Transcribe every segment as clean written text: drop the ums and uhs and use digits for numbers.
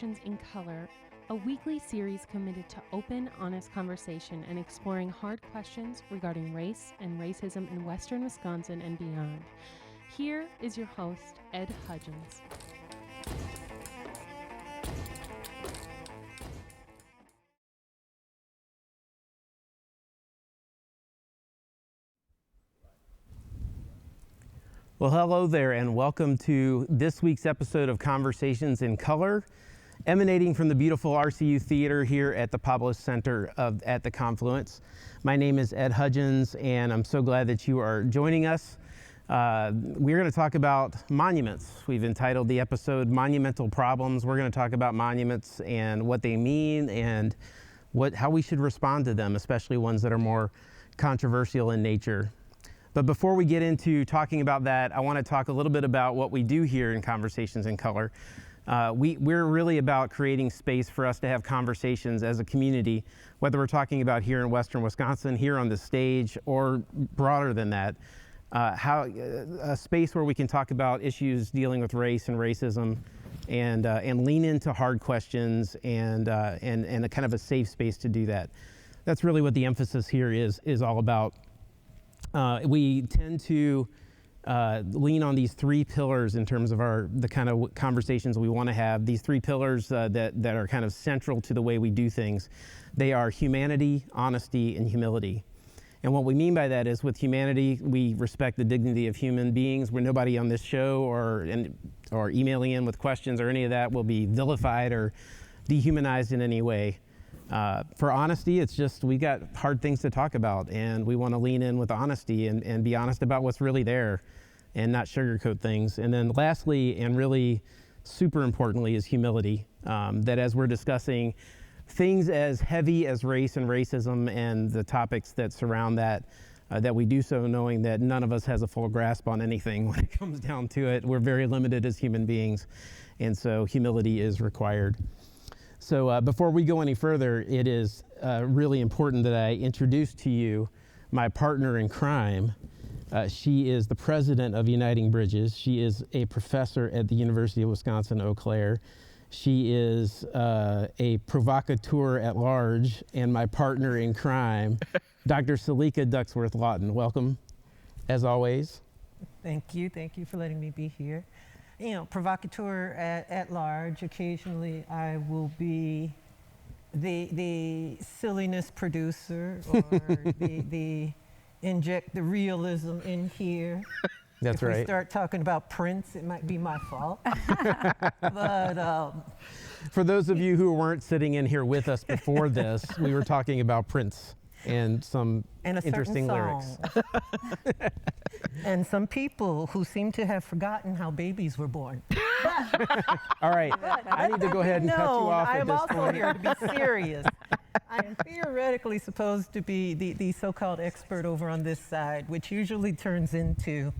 in Color, a weekly series committed to open, honest conversation and exploring hard questions regarding race and racism in Western Wisconsin and beyond. Here is your host, Ed Hudgens. Well, hello there, and welcome to this week's episode of Conversations in Color, emanating from the beautiful RCU Theater here at the Pablo Center at the Confluence. My name is Ed Hudgens, and I'm so glad that you are joining us. We're going to talk about monuments. We've entitled the episode Monumental Problems. We're going to talk about monuments and what they mean and how we should respond to them, especially ones that are more controversial in nature. But before we get into talking about that, I want to talk a little bit about what we do here in Conversations in Color. We're really about creating space for us to have conversations as a community, whether we're talking about here in Western Wisconsin, here on the stage, or broader than that. A space where we can talk about issues dealing with race and racism, and lean into hard questions, and a kind of a safe space to do that. That's really what the emphasis here is all about. We tend to lean on these three pillars in terms of the kind of conversations we want to have. These three pillars that are kind of central to the way we do things. They are humanity, honesty, and humility. And what we mean by that is, with humanity, we respect the dignity of human beings. Where nobody on this show or emailing in with questions or any of that will be vilified or dehumanized in any way. For honesty, it's just we got hard things to talk about, and we want to lean in with honesty and be honest about what's really there and not sugarcoat things. And then lastly, and really super importantly, is humility. That as we're discussing things as heavy as race and racism and the topics that surround that we do so knowing that none of us has a full grasp on anything when it comes down to it. We're very limited as human beings, and so humility is required. So before we go any further, it is really important that I introduce to you my partner in crime. She is the president of Uniting Bridges. She is a professor at the University of Wisconsin-Eau Claire. She is a provocateur at large, and my partner in crime, Dr. Salika Ducksworth-Lawton. Welcome, as always. Thank you for letting me be here. You know, provocateur at large. Occasionally I will be the silliness producer, or the inject the realism in here. That's right. If we start talking about Prince, it might be my fault. But for those of you who weren't sitting in here with us before this, we were talking about Prince and some interesting lyrics. And some people who seem to have forgotten how babies were born. All right, I need to go ahead and cut you off at this point. I'm also here to be serious. I'm theoretically supposed to be the so-called expert over on this side, which usually turns into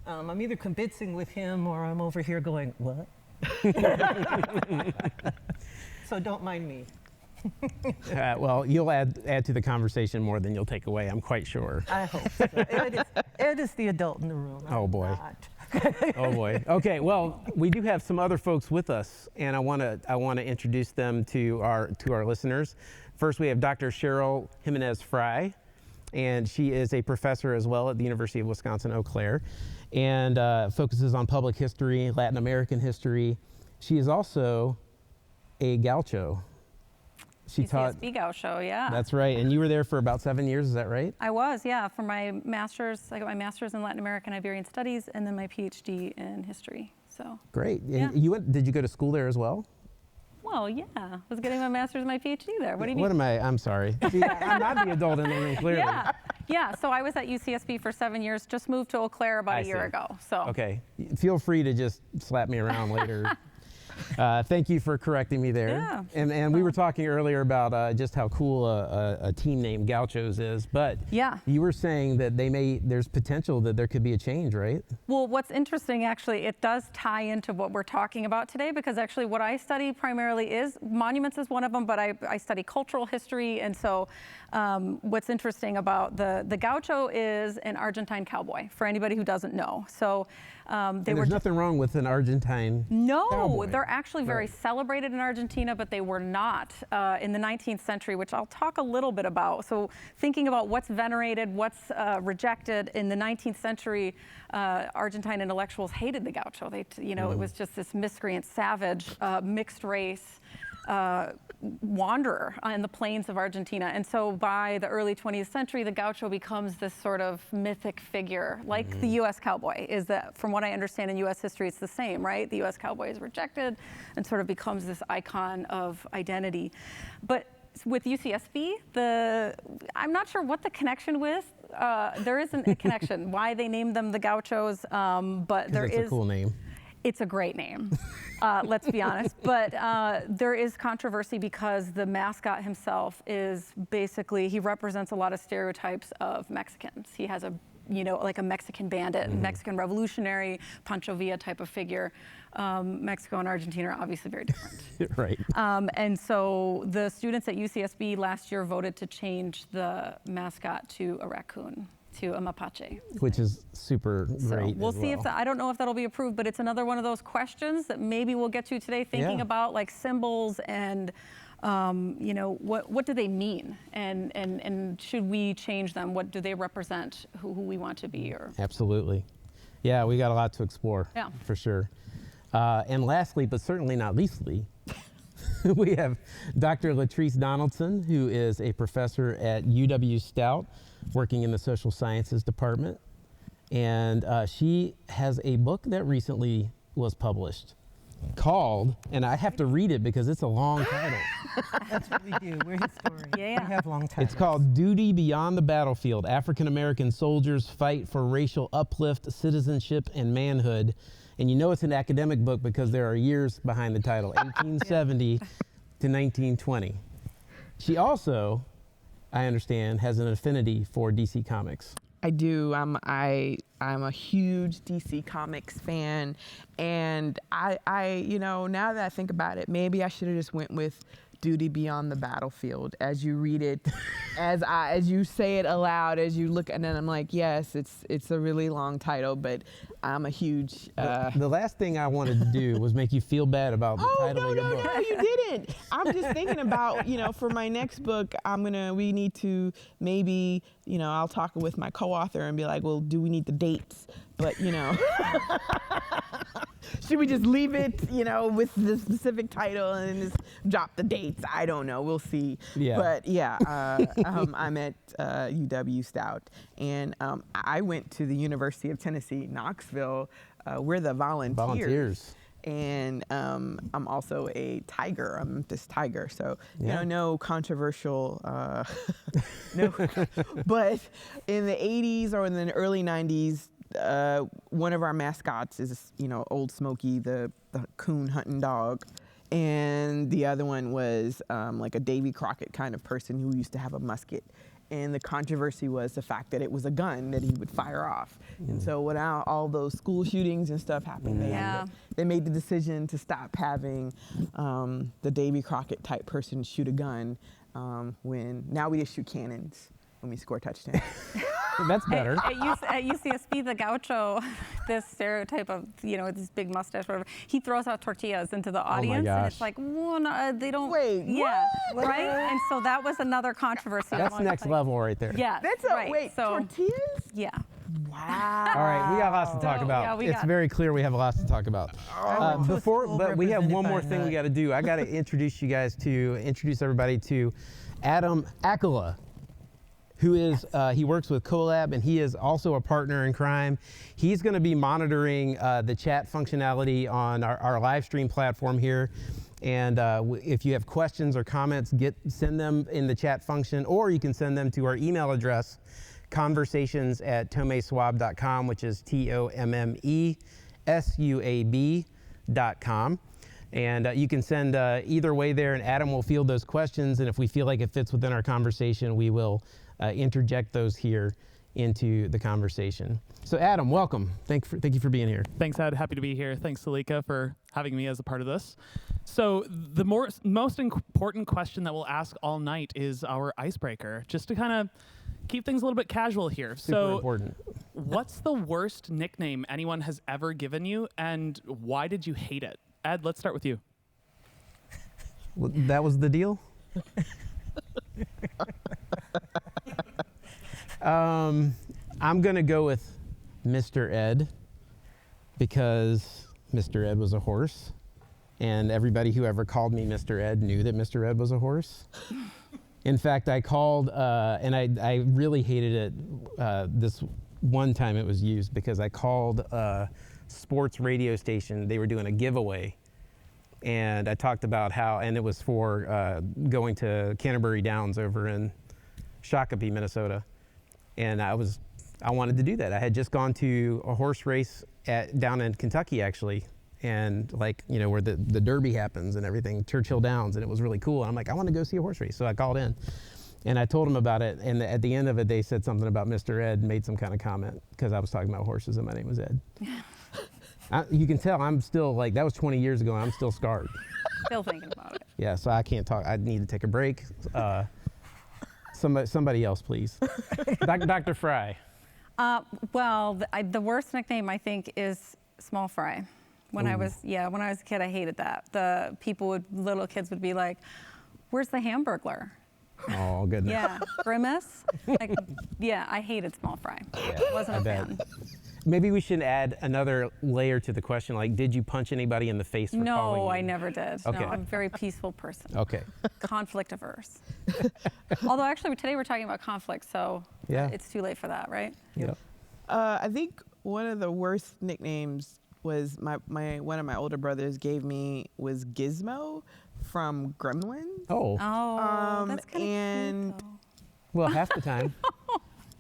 I'm either convincing with him or I'm over here going, what? So don't mind me. Well, you'll add to the conversation more than you'll take away, I'm quite sure. I hope so. Ed is the adult in the room. Oh boy. Oh boy. Okay, well, we do have some other folks with us, and I want to introduce them to our listeners. First, we have Dr. Cheryl Jimenez Fry, and she is a professor as well at the University of Wisconsin-Eau Claire, and focuses on public history, Latin American history. She is also a gaucho. She taught CiC Gaucho, yeah. That's right, and you were there for about 7 years, is that right? I was, yeah. For my master's, I got my master's in Latin American Iberian Studies, and then my PhD in history. So great. Yeah. And did you go to school there as well? Well, yeah. I was getting my master's and my PhD there. What do you mean? I'm sorry. See, I'm not the adult in the room, clearly. Yeah. So I was at UCSB for 7 years. Just moved to Eau Claire about a year ago. So okay. Feel free to just slap me around later. Thank you for correcting me there. Yeah. And we were talking earlier about just how cool a team name Gauchos is, but yeah, you were saying that there's potential that there could be a change, right? Well, what's interesting, actually, it does tie into what we're talking about today, because actually what I study primarily is monuments is one of them, but I study cultural history, and so what's interesting about the Gaucho is an Argentine cowboy, for anybody who doesn't know. So There's nothing wrong with an Argentine cowboy. They're actually very celebrated in Argentina, but they were not in the 19th century, which I'll talk a little bit about. So thinking about what's venerated, what's rejected, in the 19th century, Argentine intellectuals hated the gaucho. They, it was just this miscreant, savage, mixed race wanderer in the plains of Argentina. And so by the early 20th century, the gaucho becomes this sort of mythic figure, like the U.S. cowboy. Is that, from what I understand in U.S. history, it's the same, right? The U.S. cowboy is rejected and sort of becomes this icon of identity. But with UCSB, I'm not sure what the connection with. There isn't a connection why they named them the Gauchos, but there is. It's a cool name. It's a great name, let's be honest. But there is controversy because the mascot himself is basically, he represents a lot of stereotypes of Mexicans. He has like a Mexican bandit, Mexican revolutionary, Pancho Villa type of figure. Mexico and Argentina are obviously very different. Right. And so the students at UCSB last year voted to change the mascot to a raccoon, to a mapache. Which is super great. We'll see if I don't know if that'll be approved, but it's another one of those questions that maybe we'll get to today, thinking about like symbols and what do they mean, and should we change them? What do they represent? Who we want to be? Or absolutely, yeah, we got a lot to explore. Yeah, for sure. And lastly, but certainly not leastly, we have Dr. Latrice Donaldson, who is a professor at UW-Stout, working in the social sciences department, and she has a book that recently was published called, and I have to read it because it's a long title. That's what we do. We're historians. Yeah. We have long titles. It's called Duty Beyond the Battlefield, African American Soldiers Fight for Racial Uplift, Citizenship, and Manhood. And you know it's an academic book because there are years behind the title, 1870 to 1920. She also, I understand, has an affinity for DC Comics. I do. I'm a huge DC Comics fan, and I now that I think about it, maybe I should have just went with Duty Beyond the Battlefield as you read it, as you say it aloud, as you look, and then I'm like, yes, it's a really long title, but I'm a huge. The last thing I wanted to do was make you feel bad about the title of your book. No, you didn't. I'm just thinking about, for my next book, we need to maybe, I'll talk with my co-author and be like, well, do we need the dates? But, should we just leave it, with the specific title and just drop the dates? I don't know. We'll see. Yeah. But yeah, I'm at UW-Stout, and I went to the University of Tennessee, Knoxville. We're the volunteers. And I'm also a tiger. I'm this tiger. So, no controversial, no. But in the 80s or in the early 90s, one of our mascots is, Old Smokey, the coon hunting dog. And the other one was like a Davy Crockett kind of person who used to have a musket. And the controversy was the fact that it was a gun that he would fire off. And so when all those school shootings and stuff happened, they made the decision to stop having the Davy Crockett type person shoot a gun now we just shoot cannons when we score touchdowns. That's better. At UCSB, the gaucho, this stereotype of, this big mustache, whatever, he throws out tortillas into the audience. Oh my gosh. And it's like, well, no, they don't. Wait, what? Right? And so that was another controversy. That's next level right there. Yeah. Tortillas? Yeah. Wow. All right, we got lots to talk about. It's very clear we have lots to talk about. But we have one more thing we got to do. I got to introduce everybody to Adam Akala, who is, he works with Colab, and he is also a partner in crime. He's gonna be monitoring the chat functionality on our live stream platform here. And if you have questions or comments, send them in the chat function, or you can send them to our email address, conversations@tomeswab.com, which is TOMMESUAB.com. And you can send either way there, and Adam will field those questions. And if we feel like it fits within our conversation, we will interject those here into the conversation. So Adam, welcome. Thank you for being here. Thanks, Ed. Happy to be here. Thanks, Salika, for having me as a part of this. So the most important question that we'll ask all night is our icebreaker, just to kind of keep things a little bit casual here. Super important. what's the worst nickname anyone has ever given you, and why did you hate it? Ed, let's start with you. Well, that was the deal? I'm going to go with Mr. Ed because Mr. Ed was a horse, and everybody who ever called me Mr. Ed knew that Mr. Ed was a horse. In fact, I called, and I really hated it this one time it was used because I called a sports radio station. They were doing a giveaway, and I talked about how, and it was for going to Canterbury Downs over in Shakopee, Minnesota. And I wanted to do that. I had just gone to a horse race down in Kentucky, actually, and where the Derby happens and everything, Churchill Downs, and it was really cool. And I'm like, I want to go see a horse race. So I called in, and I told them about it. And at the end of it, they said something about Mr. Ed, made some kind of comment because I was talking about horses and my name was Ed. You can tell I'm still that was 20 years ago, and I'm still scarred. Still thinking about it. Yeah, so I can't talk. I need to take a break. Somebody else, please. Dr. Fry. Well, the worst nickname I think is Small Fry. When I was a kid, I hated that. Little kids would be like, "Where's the Hamburglar?" Oh goodness. Yeah, Grimace. I hated Small Fry. Yeah, Wasn't a fan. Maybe we should add another layer to the question, did you punch anybody in the face for calling you? No, I never did. Okay. No, I'm a very peaceful person. Okay. Conflict averse. Although actually today we're talking about conflict, so it's too late for that, right? Yeah. I think one of the worst nicknames was one of my older brothers gave me was Gizmo from Gremlins. Oh. Oh, that's kind of cute, though. Well, half the time.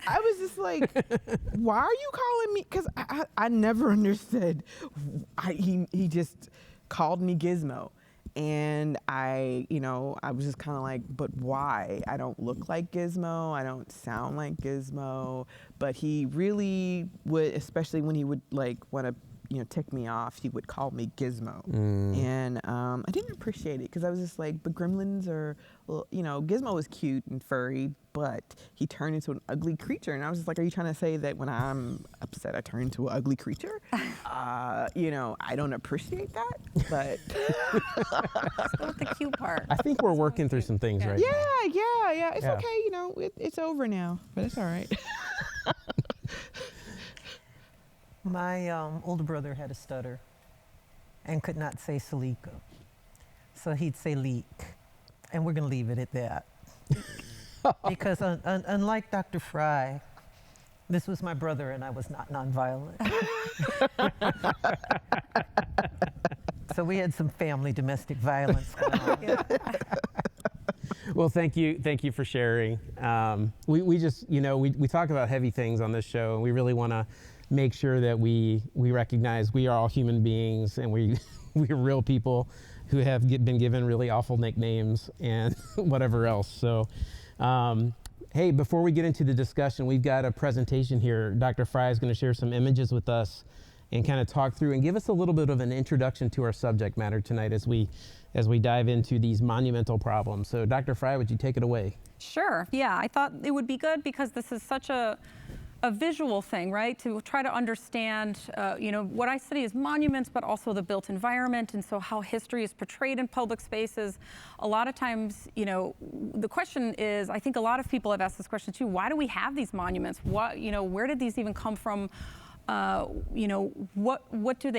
I was just like, why are you calling me? Because I never understood. He just called me Gizmo. And I was just kind of like, but why? I don't look like Gizmo. I don't sound like Gizmo. But he really would, especially when he would want to, tick me off, he would call me Gizmo. And I didn't appreciate it because I was just like, but gremlins are, Gizmo was cute and furry, but he turned into an ugly creature. And I was just like, are you trying to say that when I'm upset, I turn into an ugly creature? I don't appreciate that, but. Let's go with the cute part. I think we're working through some things right now. Yeah. It's okay, it's over now, but it's all right. My older brother had a stutter and could not say Salika. So he'd say leak. And we're going to leave it at that. Because unlike Dr. Fry, this was my brother and I was not nonviolent. So we had some family domestic violence going on. Well, thank you for sharing. We just, we talk about heavy things on this show, and we really want to make sure that we recognize we are all human beings, and we're real people who have been given really awful nicknames and whatever else. So, hey, before we get into the discussion, we've got a presentation here. Dr. Fry is going to share some images with us and kind of talk through and give us a little bit of an introduction to our subject matter tonight as we dive into these monumental problems. So Dr. Fry, would you take it away? Sure, yeah, I thought it would be good because this is such a visual thing, right? To try to understand, what I study is monuments, but also the built environment, and so how history is portrayed in public spaces. A lot of times, the question is, I think a lot of people have asked this question too, why do we have these monuments? Where did these even come from? What did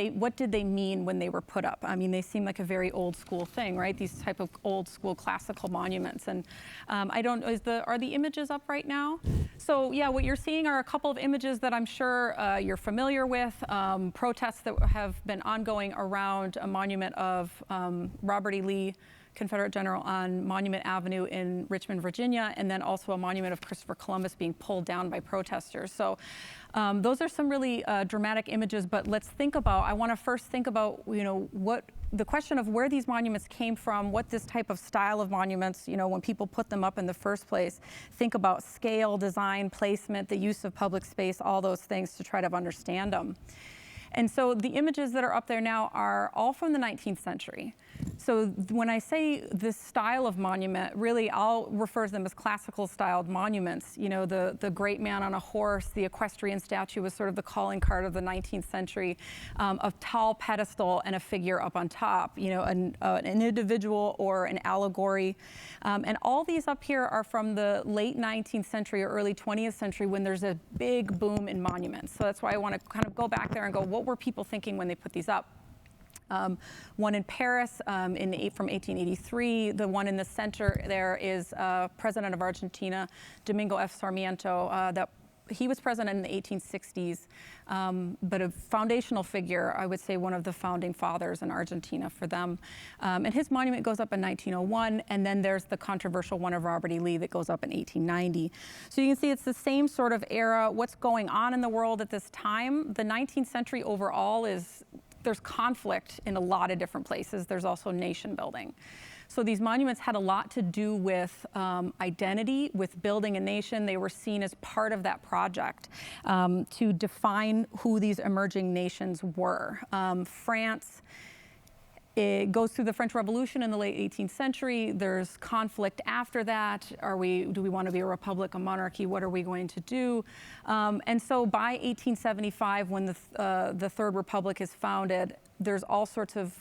they mean when they were put up? I mean, they seem like a very old school thing, right? These type of old school classical monuments. And are the images up right now? So yeah, what you're seeing are a couple of images that I'm sure you're familiar with. Protests that have been ongoing around a monument of Robert E. Lee, Confederate general, on Monument Avenue in Richmond, Virginia, and then also a monument of Christopher Columbus being pulled down by protesters. So those are some really dramatic images, but I want to first think about, what the question of where these monuments came from, what this type of style of monuments, when people put them up in the first place, think about scale, design, placement, the use of public space, all those things to try to understand them. And so the images that are up there now are all from the 19th century. So when I say this style of monument, really I'll refer to them as classical styled monuments. You know, the great man on a horse, the equestrian statue was sort of the calling card of the 19th century, a tall pedestal and a figure up on top, you know, an individual or an allegory. And all these up here are from the late 19th century or early 20th century when there's a big boom in monuments. So that's why I want to kind of go back there and go, what were people thinking when they put these up? One in Paris from 1883. The one in the center there is President of Argentina, Domingo F. Sarmiento. He was president in the 1860s, but a foundational figure, I would say one of the founding fathers in Argentina for them. And his monument goes up in 1901, and then there's the controversial one of Robert E. Lee that goes up in 1890. So you can see it's the same sort of era. What's going on in the world at this time? The 19th century overall there's conflict in a lot of different places. There's also nation building. So these monuments had a lot to do with identity, with building a nation. They were seen as part of that project to define who these emerging nations were. France, it goes through the French Revolution in the late 18th century. There's conflict after that. Do we want to be a republic, a monarchy? What are we going to do? And so by 1875, when the Third Republic is founded, there's all sorts of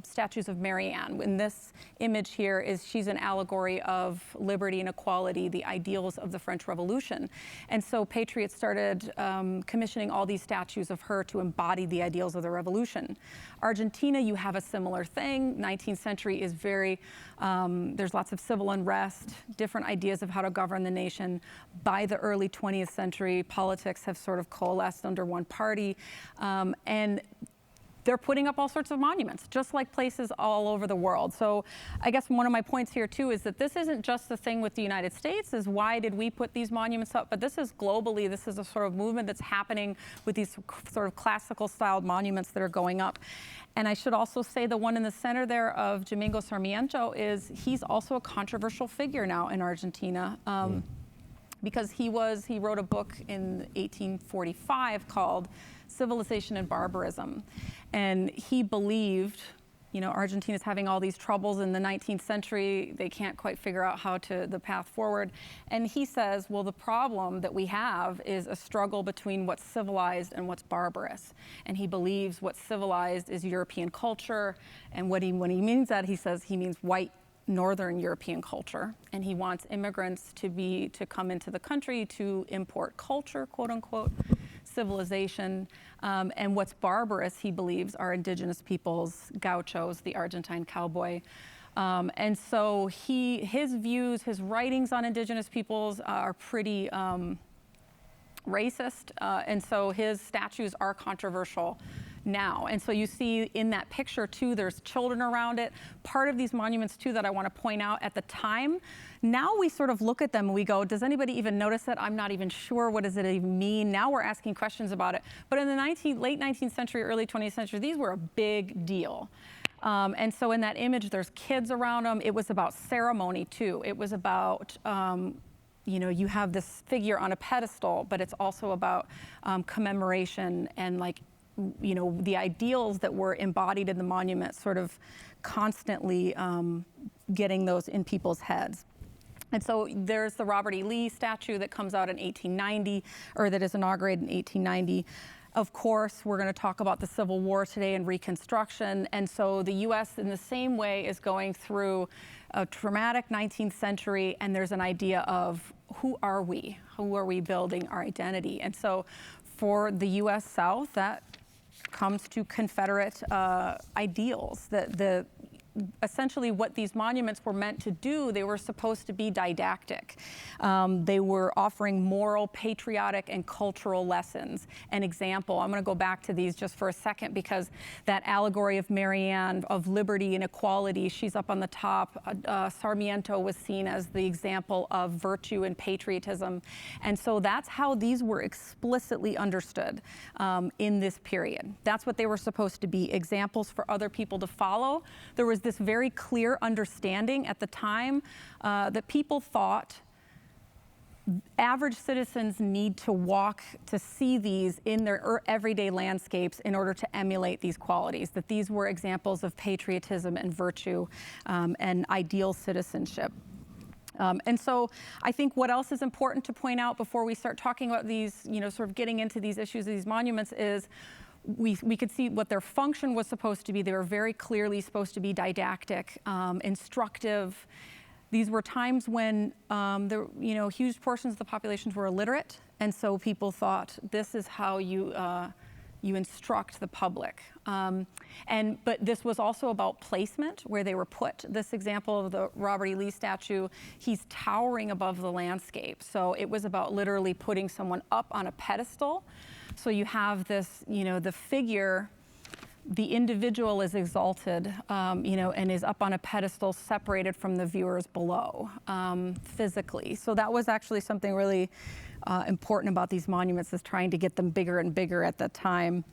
statues of Mary Ann. In this image here she's an allegory of liberty and equality, the ideals of the French Revolution. And so patriots started commissioning all these statues of her to embody the ideals of the revolution. Argentina, you have a similar thing. 19th century is there's lots of civil unrest, different ideas of how to govern the nation. By the early 20th century, politics have sort of coalesced under one party. And they're putting up all sorts of monuments, just like places all over the world. So I guess one of my points here too is that this isn't just the thing with the United States, is why did we put these monuments up, but this is globally, this is a sort of movement that's happening with these sort of classical styled monuments that are going up. And I should also say the one in the center there of Domingo Sarmiento he's also a controversial figure now in Argentina. Because he wrote a book in 1845 called Civilization and Barbarism. And he believed, you know, Argentina's having all these troubles in the 19th century. They can't quite figure out the path forward. And he says, well, the problem that we have is a struggle between what's civilized and what's barbarous. And he believes what's civilized is European culture. And when he means that, he says he means white Northern European culture, and he wants immigrants to come into the country to import culture, quote unquote, civilization, and what's barbarous, he believes, are indigenous peoples, gauchos, the Argentine cowboy. And so his views, his writings on indigenous peoples are pretty racist, and so his statues are controversial now. And so you see in that picture too, there's children around it. Part of these monuments too that I want to point out at the time, now we sort of look at them and we go, does anybody even notice it? I'm not even sure, what does it even mean? Now we're asking questions about it. But in the late 19th century, early 20th century, these were a big deal. And so in that image, there's kids around them. It was about ceremony too. It was about, you know, you have this figure on a pedestal, but it's also about commemoration and, like, you know, the ideals that were embodied in the monument, sort of constantly getting those in people's heads. And so there's the Robert E. Lee statue that comes out in 1890, or that is inaugurated in 1890. Of course, we're going to talk about the Civil War today and Reconstruction. And so the U.S. in the same way is going through a traumatic 19th century, and there's an idea of who are we? Who are we building our identity? And so for the U.S. South, that comes to Confederate ideals. Essentially what these monuments were meant to do, they were supposed to be didactic. They were offering moral, patriotic, and cultural lessons. An example, I'm going to go back to these just for a second, because that allegory of Mary Ann, of liberty and equality, she's up on the top. Sarmiento was seen as the example of virtue and patriotism. And so that's how these were explicitly understood in this period. That's what they were supposed to be, examples for other people to follow. There was this very clear understanding at the time that people thought average citizens need to walk to see these in their everyday landscapes in order to emulate these qualities, that these were examples of patriotism and virtue and ideal citizenship. And so I think what else is important to point out before we start talking about these, sort of getting into these issues, these monuments, is we could see what their function was supposed to be. They were very clearly supposed to be didactic, instructive. These were times when huge portions of the populations were illiterate, and so people thought this is how you instruct the public. But this was also about placement, where they were put. This example of the Robert E. Lee statue, he's towering above the landscape. So it was about literally putting someone up on a pedestal. So you have this, the figure, the individual is exalted, and is up on a pedestal separated from the viewers below, physically. So that was actually something really important about these monuments, is trying to get them bigger and bigger at that time.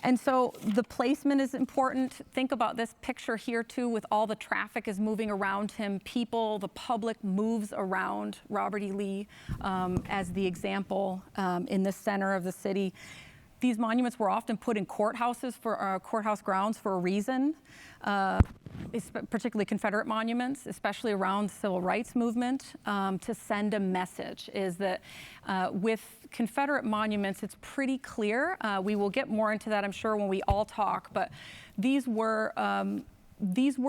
And so the placement is important. Think about this picture here too, with all the traffic is moving around him. People, the public moves around Robert E. Lee as the example in the center of the city. These monuments were often put in courthouses for courthouse grounds for a reason, particularly Confederate monuments, especially around the civil rights movement, to send a message. Is that with Confederate monuments, it's pretty clear. We will get more into that, I'm sure, when we all talk, but these were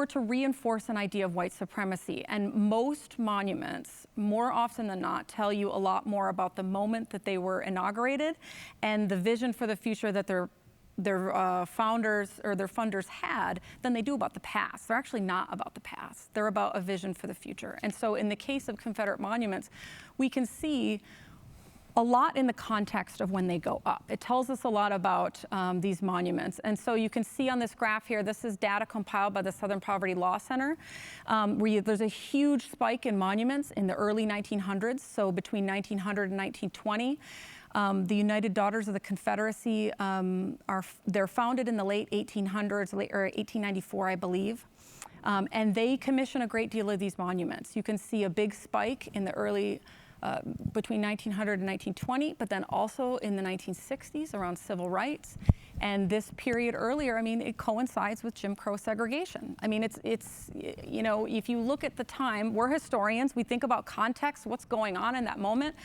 to reinforce an idea of white supremacy. And most monuments, more often than not, tell you a lot more about the moment that they were inaugurated and the vision for the future that their founders or their funders had than they do about the past. They're actually not about the past. They're about a vision for the future. And so in the case of Confederate monuments, we can see a lot in the context of when they go up. It tells us a lot about these monuments. And so you can see on this graph here, this is data compiled by the Southern Poverty Law Center, where there's a huge spike in monuments in the early 1900s, so between 1900 and 1920. The United Daughters of the Confederacy, they're founded in the late 1800s, or 1894, I believe. And they commission a great deal of these monuments. You can see a big spike in the early between 1900 and 1920, but then also in the 1960s around civil rights. And this period earlier, it coincides with Jim Crow segregation. It's if you look at the time, we're historians, we think about context, what's going on in that moment.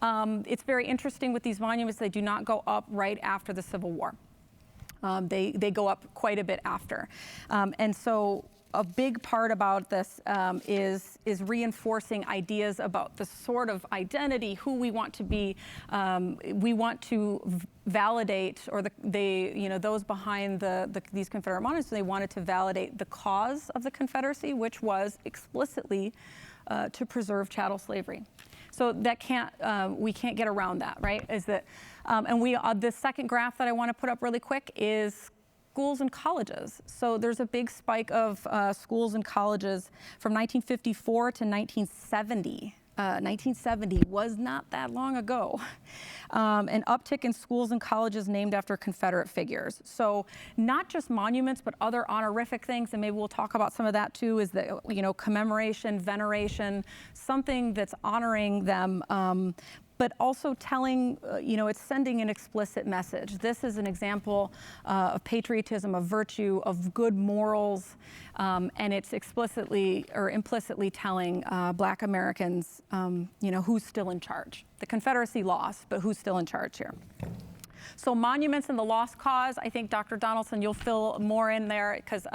It's very interesting with these monuments, they do not go up right after the Civil War. They go up quite a bit after. And so a big part about this is reinforcing ideas about the sort of identity, who we want to be. We want to validate, or those behind these Confederate monuments, they wanted to validate the cause of the Confederacy, which was explicitly to preserve chattel slavery. So that we can't get around that, right? Is that, and the second graph that I want to put up really quick is schools and colleges. So there's a big spike of schools and colleges from 1954 to 1970. 1970 was not that long ago. An uptick in schools and colleges named after Confederate figures. So not just monuments, but other honorific things, and maybe we'll talk about some of that too, is that, commemoration, veneration, something that's honoring them, but also telling, it's sending an explicit message. This is an example of patriotism, of virtue, of good morals, and it's explicitly or implicitly telling Black Americans, who's still in charge. The Confederacy lost, but who's still in charge here? So monuments and the lost cause, I think Dr. Donaldson, you'll fill more in there because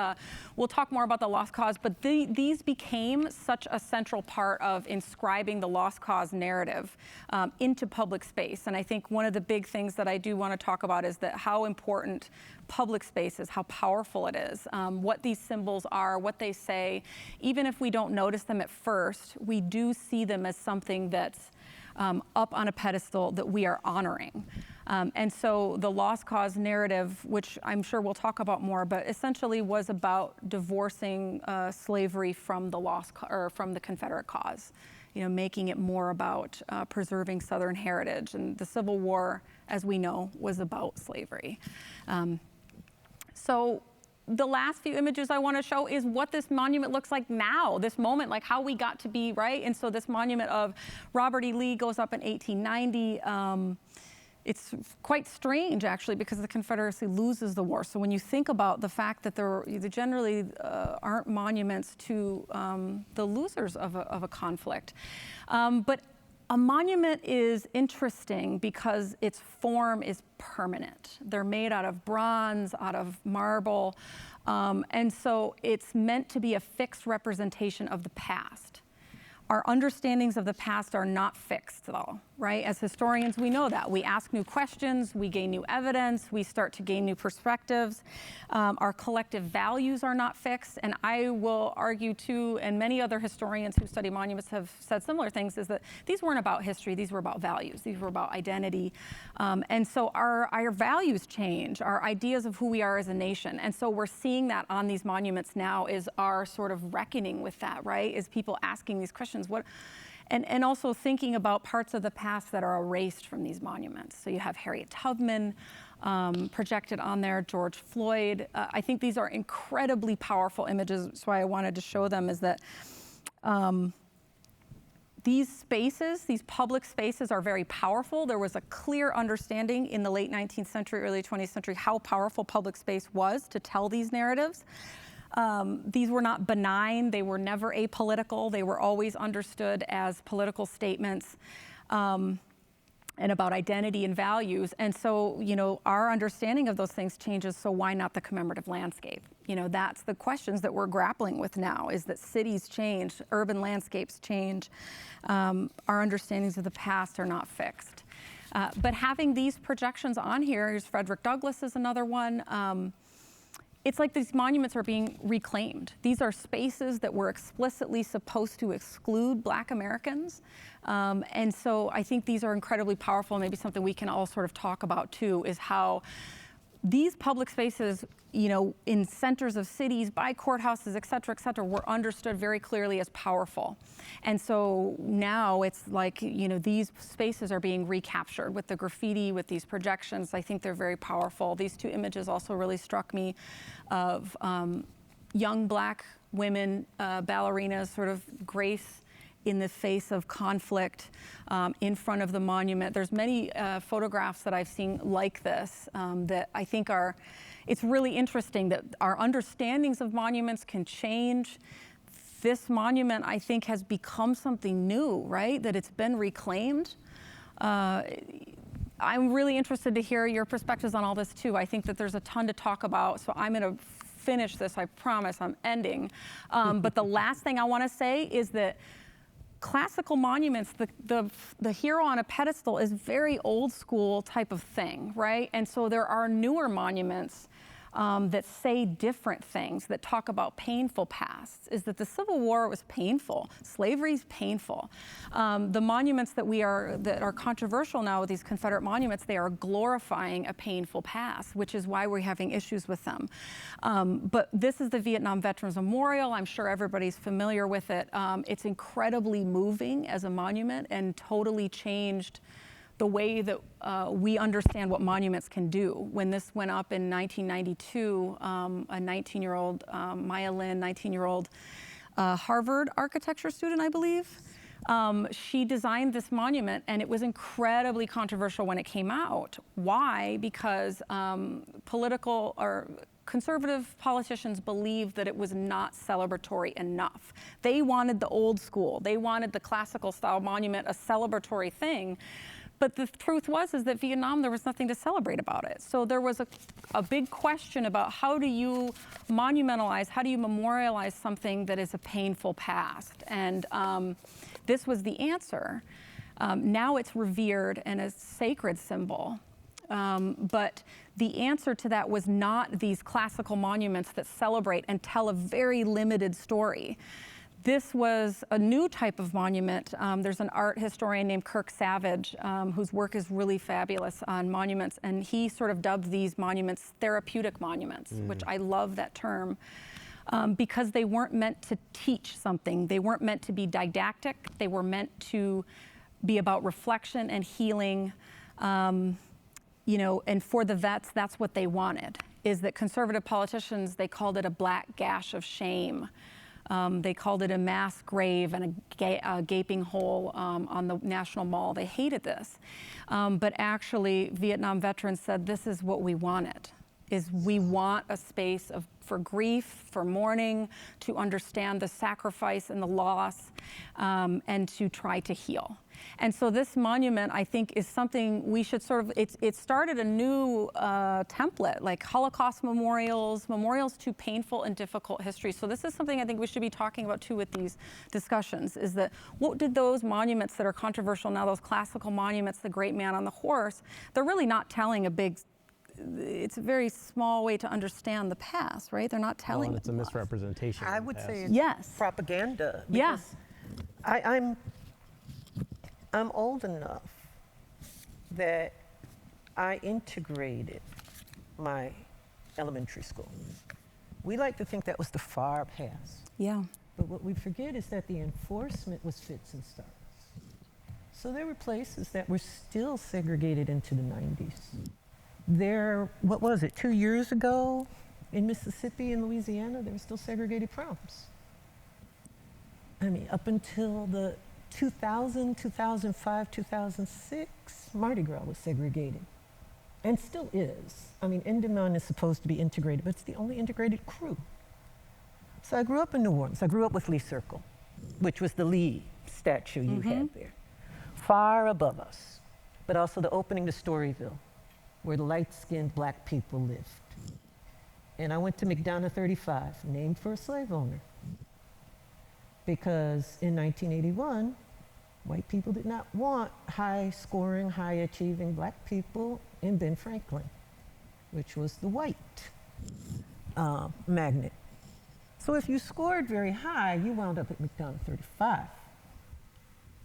we'll talk more about the lost cause, but these became such a central part of inscribing the lost cause narrative into public space. And I think one of the big things that I do want to talk about is that how important public space is, how powerful it is, what these symbols are, what they say. Even if we don't notice them at first, we do see them as something that's up on a pedestal that we are honoring. And so the lost cause narrative, which I'm sure we'll talk about more, but essentially was about divorcing slavery from the from the Confederate cause, making it more about preserving Southern heritage. And the Civil War, as we know, was about slavery. So the last few images I want to show is what this monument looks like now, this moment, like how we got to be, right? And so this monument of Robert E. Lee goes up in 1890. It's quite strange, actually, because the Confederacy loses the war. So when you think about the fact that there generally aren't monuments to the losers of a conflict. But a monument is interesting because its form is permanent. They're made out of bronze, out of marble, and so it's meant to be a fixed representation of the past. Our understandings of the past are not fixed, though, right? As historians, we know that. We ask new questions, we gain new evidence, we start to gain new perspectives. Our collective values are not fixed, and I will argue too, and many other historians who study monuments have said similar things, is that these weren't about history, these were about values, these were about identity. And so our values change, our ideas of who we are as a nation. And so we're seeing that on these monuments now is our sort of reckoning with that, right? Is people asking these questions. And also thinking about parts of the past that are erased from these monuments. So you have Harriet Tubman projected on there, George Floyd. I think these are incredibly powerful images. That's why I wanted to show them, is that these spaces, these public spaces, are very powerful. There was a clear understanding in the late 19th century, early 20th century, how powerful public space was to tell these narratives. These were not benign, they were never apolitical, they were always understood as political statements and about identity and values. And so, you know, our understanding of those things changes, so why not the commemorative landscape? You know, that's the questions that we're grappling with now, is that cities change, urban landscapes change, our understandings of the past are not fixed. But having these projections on here, here's Frederick Douglass is another one. It's like these monuments are being reclaimed. These are spaces that were explicitly supposed to exclude Black Americans. And so I think these are incredibly powerful. Maybe something we can all sort of talk about too, is how these public spaces, you know, in centers of cities, by courthouses, et cetera, were understood very clearly as powerful. And so now it's like, you know, these spaces are being recaptured with the graffiti, with these projections. I think they're very powerful. These two images also really struck me of young Black women, ballerinas, sort of grace in the face of conflict in front of the monument. There's many photographs that I've seen like this that I think are, it's really interesting that our understandings of monuments can change. This monument, I think, has become something new, right? That it's been reclaimed. I'm really interested to hear your perspectives on all this too. I think that there's a ton to talk about, so I'm gonna finish this, I promise, I'm ending. But the last thing I wanna say is that classical monuments, the hero on a pedestal is very old school type of thing, right? And so there are newer monuments that say different things, that talk about painful pasts, is that the Civil War was painful, slavery's painful. The monuments that are controversial now with these Confederate monuments, they are glorifying a painful past, which is why we're having issues with them. But this is the Vietnam Veterans Memorial. I'm sure everybody's familiar with it. It's incredibly moving as a monument and totally changed the way that we understand what monuments can do. When this went up in 1992, a 19-year-old, Maya Lin, 19-year-old Harvard architecture student, I believe, she designed this monument, and it was incredibly controversial when it came out. Why? Because political or conservative politicians believed that it was not celebratory enough. They wanted the old school. They wanted the classical style monument, a celebratory thing. But the truth was is that Vietnam, there was nothing to celebrate about it. So there was a big question about how do you monumentalize, how do you memorialize something that is a painful past? And this was the answer. Now it's revered and a sacred symbol. But the answer to that was not these classical monuments that celebrate and tell a very limited story. This was a new type of monument. There's an art historian named Kirk Savage, whose work is really fabulous on monuments, and he sort of dubbed these monuments therapeutic monuments, which I love that term, because they weren't meant to teach something. They weren't meant to be didactic. They were meant to be about reflection and healing, you know, and for the vets, that's what they wanted. is that conservative politicians, they called it a black gash of shame. They called it a mass grave and a gaping hole on the National Mall. They hated this. But actually, Vietnam veterans said, this is what we wanted, is we want a space for grief, for mourning, to understand the sacrifice and the loss, and to try to heal. And so this monument, I think, is something we should sort of, it started a new template, like Holocaust memorials, memorials to painful and difficult history. So this is something I think we should be talking about too with these discussions, is that what did those monuments that are controversial now, those classical monuments, the great man on the horse, they're really not telling a big, it's a very small way to understand the past, right? They're not telling. Well, and it's a misrepresentation. I would say it's yes. propaganda. Yes. I'm old enough that I integrated my elementary school. We like to think that was the far past. Yeah. But what we forget is that the enforcement was fits and starts. So there were places that were still segregated into the 90s. There, what was it, 2 years ago in Mississippi and Louisiana, there were still segregated proms. I mean, up until the 2000, 2005, 2006, Mardi Gras was segregated, and still is. I mean, Endymion is supposed to be integrated, but it's the only integrated crew. So I grew up in New Orleans. I grew up with Lee Circle, which was the Lee statue you had there, far above us, but also the opening to Storyville, where the light-skinned black people lived. And I went to McDonough 35, named for a slave owner, because in 1981, white people did not want high-scoring, high-achieving black people in Ben Franklin, which was the white magnet. So if you scored very high, you wound up at McDonough 35.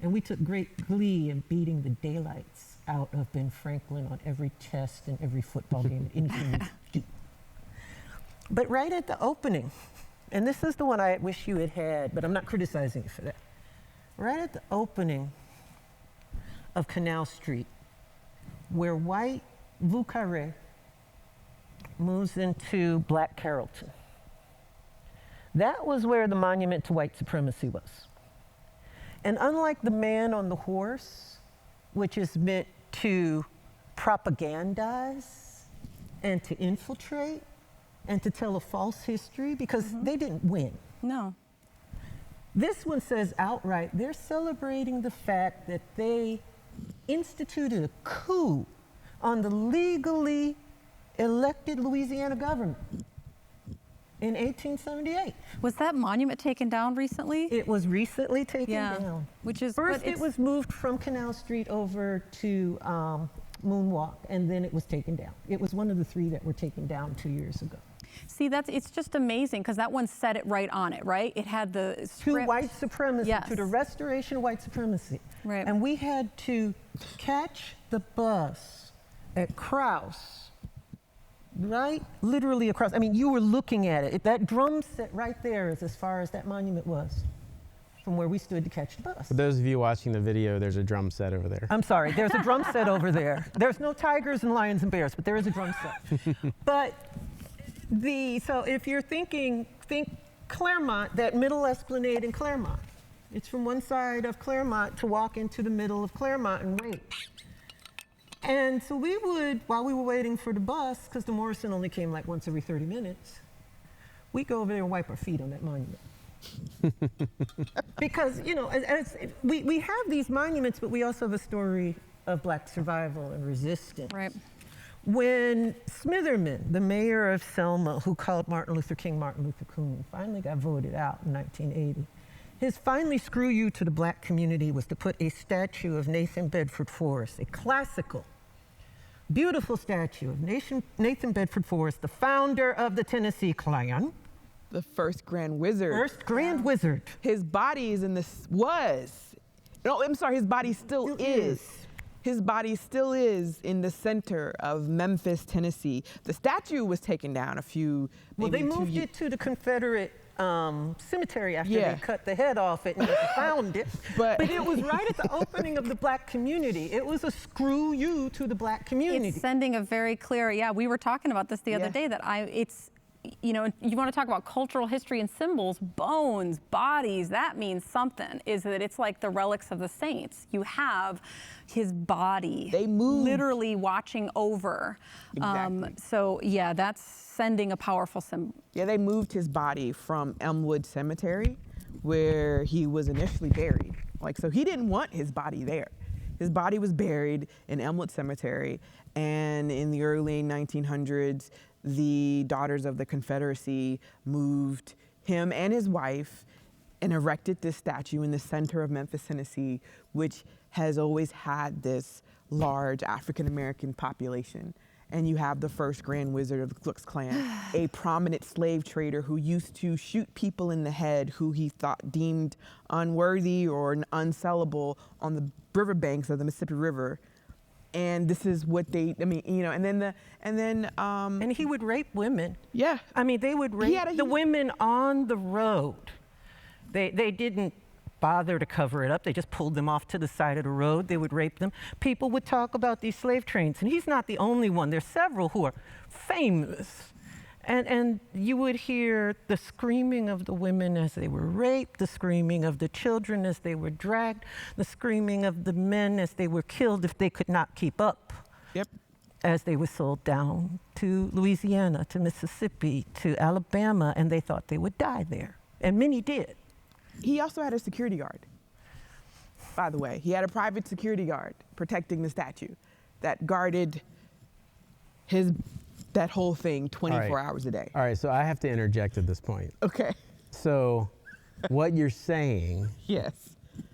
And we took great glee in beating the daylights out of Ben Franklin on every test and every football game, anything you do. But right at the opening, and this is the one I wish you had had, but I'm not criticizing you for that. Right at the opening of Canal Street, where white Vieux Carré moves into black Carrollton, that was where the monument to white supremacy was. And unlike the man on the horse, which is meant to propagandize and to infiltrate and to tell a false history, because they didn't win. No. This one says outright, they're celebrating the fact that they instituted a coup on the legally elected Louisiana government in 1878. Was that monument taken down recently? It was recently taken down. Which is first it was moved from Canal Street over to Moonwalk, and then it was taken down. It was one of the three that were taken down 2 years ago. See, it's just amazing, because that one said it right on it, right? It had the script. To white supremacy, yes. to the restoration of white supremacy. Right. And we had to catch the bus at Krause, right? Literally across. I mean, you were looking at it. That drum set right there is as far as that monument was from where we stood to catch the bus. For those of you watching the video, there's a drum set over there. I'm sorry, there's a drum set over there. There's no tigers and lions and bears, but there is a drum set. But so if you're think Claremont, that middle esplanade in Claremont. It's from one side of Claremont to walk into the middle of Claremont and wait. And so we would, while we were waiting for the bus, because the Morrison only came like once every 30 minutes, we'd go over there and wipe our feet on that monument. Because, you know, we have these monuments, but we also have a story of black survival and resistance. Right. When Smitherman, the mayor of Selma, who called Martin Luther King Martin Luther Coon, finally got voted out in 1980, his finally screw you to the black community was to put a statue of Nathan Bedford Forrest, a classical, beautiful statue of Nathan Bedford Forrest, the founder of the Tennessee Clan. The first Grand Wizard. First Grand Wizard. His body is in this, no, I'm sorry, his body still is. His body still is in the center of Memphis, Tennessee. The statue was taken down a few, Well, they moved it to the Confederate cemetery after they cut the head off it and found it. But it was right at the opening of the black community. It was a screw you to the black community. It's sending a very clear, we were talking about this the other day, that you know, you want to talk about cultural history and symbols, bones, bodies, that means something, is that it's like the relics of the saints. You have his body. They move. Literally watching over. Exactly. So yeah, that's sending a powerful symbol. Yeah, they moved his body from Elmwood Cemetery, where he was initially buried. Like, so he didn't want his body there. His body was buried in Elmwood Cemetery, and in the early 1900s, the Daughters of the Confederacy moved him and his wife and erected this statue in the center of Memphis, Tennessee, which has always had this large African-American population. And you have the first Grand Wizard of the Ku Klux Klan, a prominent slave trader who used to shoot people in the head who he thought deemed unworthy or unsellable on the riverbanks of the Mississippi River. And this is what they, I mean, you know, and he would rape women. Yeah. I mean, they would rape the women on the road. They didn't bother to cover it up. They just pulled them off to the side of the road. They would rape them. People would talk about these slave trains, and he's not the only one. There's several who are famous. And you would hear the screaming of the women as they were raped, the screaming of the children as they were dragged, the screaming of the men as they were killed if they could not keep up. Yep. As they were sold down to Louisiana, to Mississippi, to Alabama, and they thought they would die there. And many did. He also had a security guard, by the way. He had a private security guard protecting the statue that guarded that whole thing 24 hours a day. All right, so I have to interject at this point. Okay. So what you're saying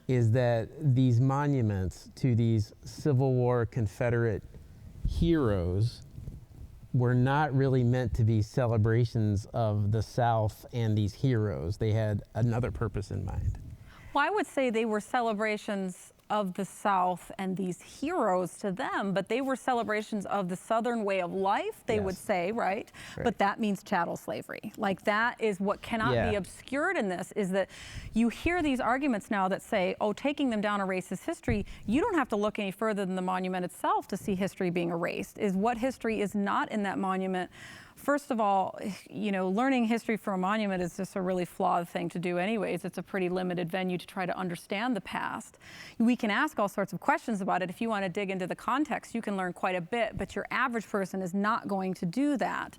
is that these monuments to these Civil War Confederate heroes were not really meant to be celebrations of the South and these heroes. They had another purpose in mind. Well, I would say they were celebrations of the South and these heroes to them, but they were celebrations of the Southern way of life, they would say, right? But that means chattel slavery. Like, that is what cannot be obscured in this, is that you hear these arguments now that say, oh, taking them down erases history. You don't have to look any further than the monument itself to see history being erased. Is what history is not in that monument. First of all, you know, learning history from a monument is just a really flawed thing to do anyways. It's a pretty limited venue to try to understand the past. We can ask all sorts of questions about it. If you want to dig into the context, you can learn quite a bit, but your average person is not going to do that.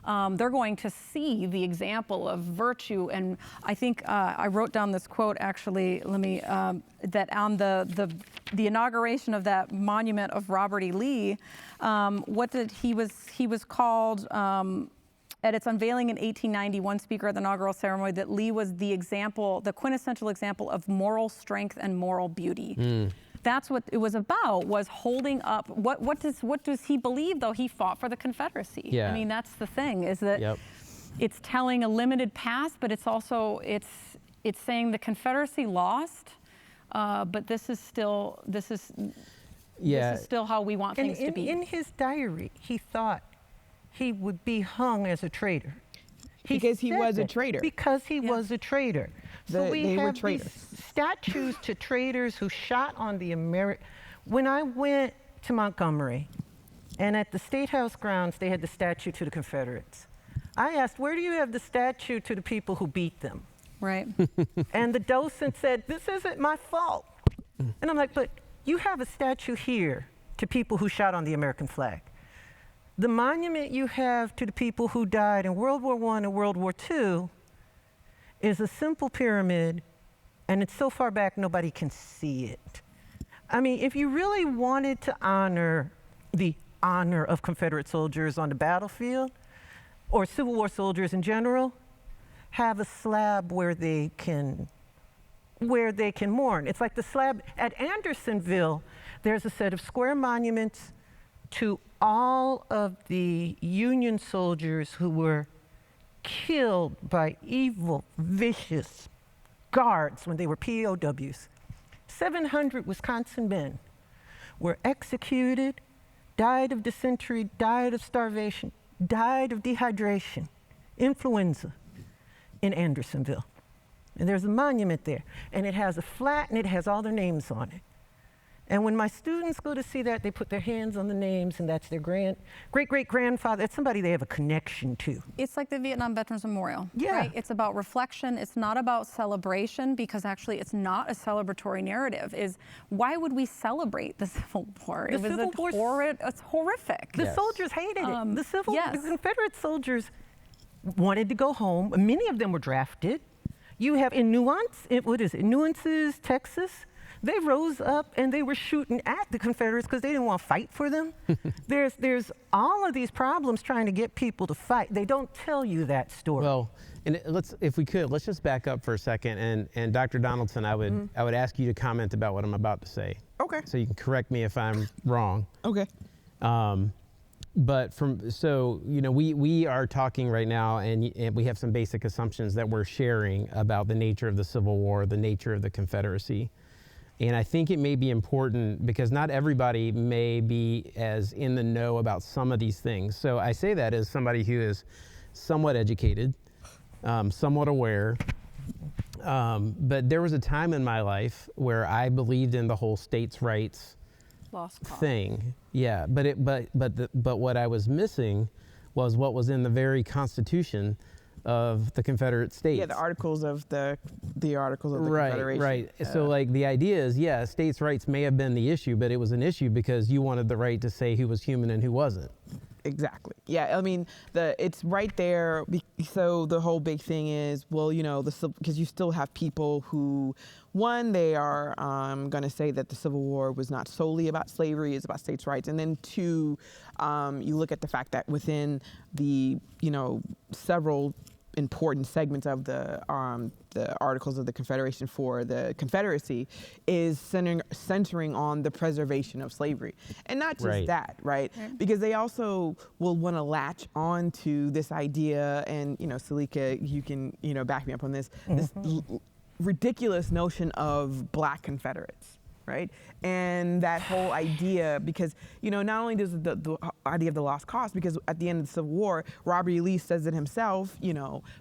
They're going to see the example of virtue, and I think I wrote down this quote, actually, that on the inauguration of that monument of Robert E. Lee, he was called, at its unveiling in 1890, one speaker at the inaugural ceremony, that Lee was the quintessential example of moral strength and moral beauty. That's what it was about, was holding up, what does he believe, though? He fought for the Confederacy. Yeah. I mean, that's the thing, is that it's telling a limited past, but it's also, it's saying the Confederacy lost, but this is still how we want things to be. In his diary, he thought he would be hung as a traitor. Because he was a traitor. Because he was a traitor. So we have these statues to traitors who shot on the American. When I went to Montgomery, and at the State House grounds, they had the statue to the Confederates. I asked, where do you have the statue to the people who beat them? Right. And the docent said, this isn't my fault. And I'm like, but you have a statue here to people who shot on the American flag. The monument you have to the people who died in World War I and World War II is a simple pyramid, and it's so far back nobody can see it. I mean, if you really wanted to honor the honor of Confederate soldiers on the battlefield, or Civil War soldiers in general, have a slab where they can mourn. It's like the slab at Andersonville. There's a set of square monuments to all of the Union soldiers who were killed by evil, vicious guards when they were POWs. 700 Wisconsin men were executed, died of dysentery, died of starvation, died of dehydration, influenza. in Andersonville. And there's a monument there. And it has a flat and it has all their names on it. And when my students go to see that, they put their hands on the names, and that's their great-great-grandfather. That's somebody they have a connection to. It's like the Vietnam Veterans Memorial, Yeah. right? It's about reflection. It's not about celebration, because actually it's not a celebratory narrative. Why would we celebrate the Civil War? The Civil War, it's horrific. The soldiers hated it. Yes. The Confederate soldiers wanted to go home. Many of them were drafted. You have in Nuances, Texas. They rose up and they were shooting at the Confederates because they didn't want to fight for them. There's all of these problems trying to get people to fight. They don't tell you that story. Well, and if we could, let's just back up for a second. And Dr. Donaldson, I would ask you to comment about what I'm about to say. Okay. So you can correct me if I'm wrong. Okay. But we are talking right now, and we have some basic assumptions that we're sharing about the nature of the Civil War, the nature of the Confederacy. And I think it may be important because not everybody may be as in the know about some of these things. So I say that as somebody who is somewhat educated, somewhat aware. But there was a time in my life where I believed in the whole states' rights thing. Yeah, but what I was missing was what was in the very Constitution of the Confederate States. Yeah, the Articles of the Confederation. Right. So like the idea is, yeah, states' rights may have been the issue, but it was an issue because you wanted the right to say who was human and who wasn't. Exactly. Yeah, I mean, it's right there. So the whole big thing is, well, because you still have people who, one, they are going to say that the Civil War was not solely about slavery, it's about states' rights. And then two, you look at the fact that within the, several important segments of the Articles of the Confederation for the Confederacy is centering on the preservation of slavery. And not just that, right? Because they also will want to latch on to this idea, and, Salika, you can, back me up on this, this ridiculous notion of Black Confederates. Right? And that whole idea, because, not only does the idea of the lost cause, because at the end of the Civil War, Robert E. Lee says it himself,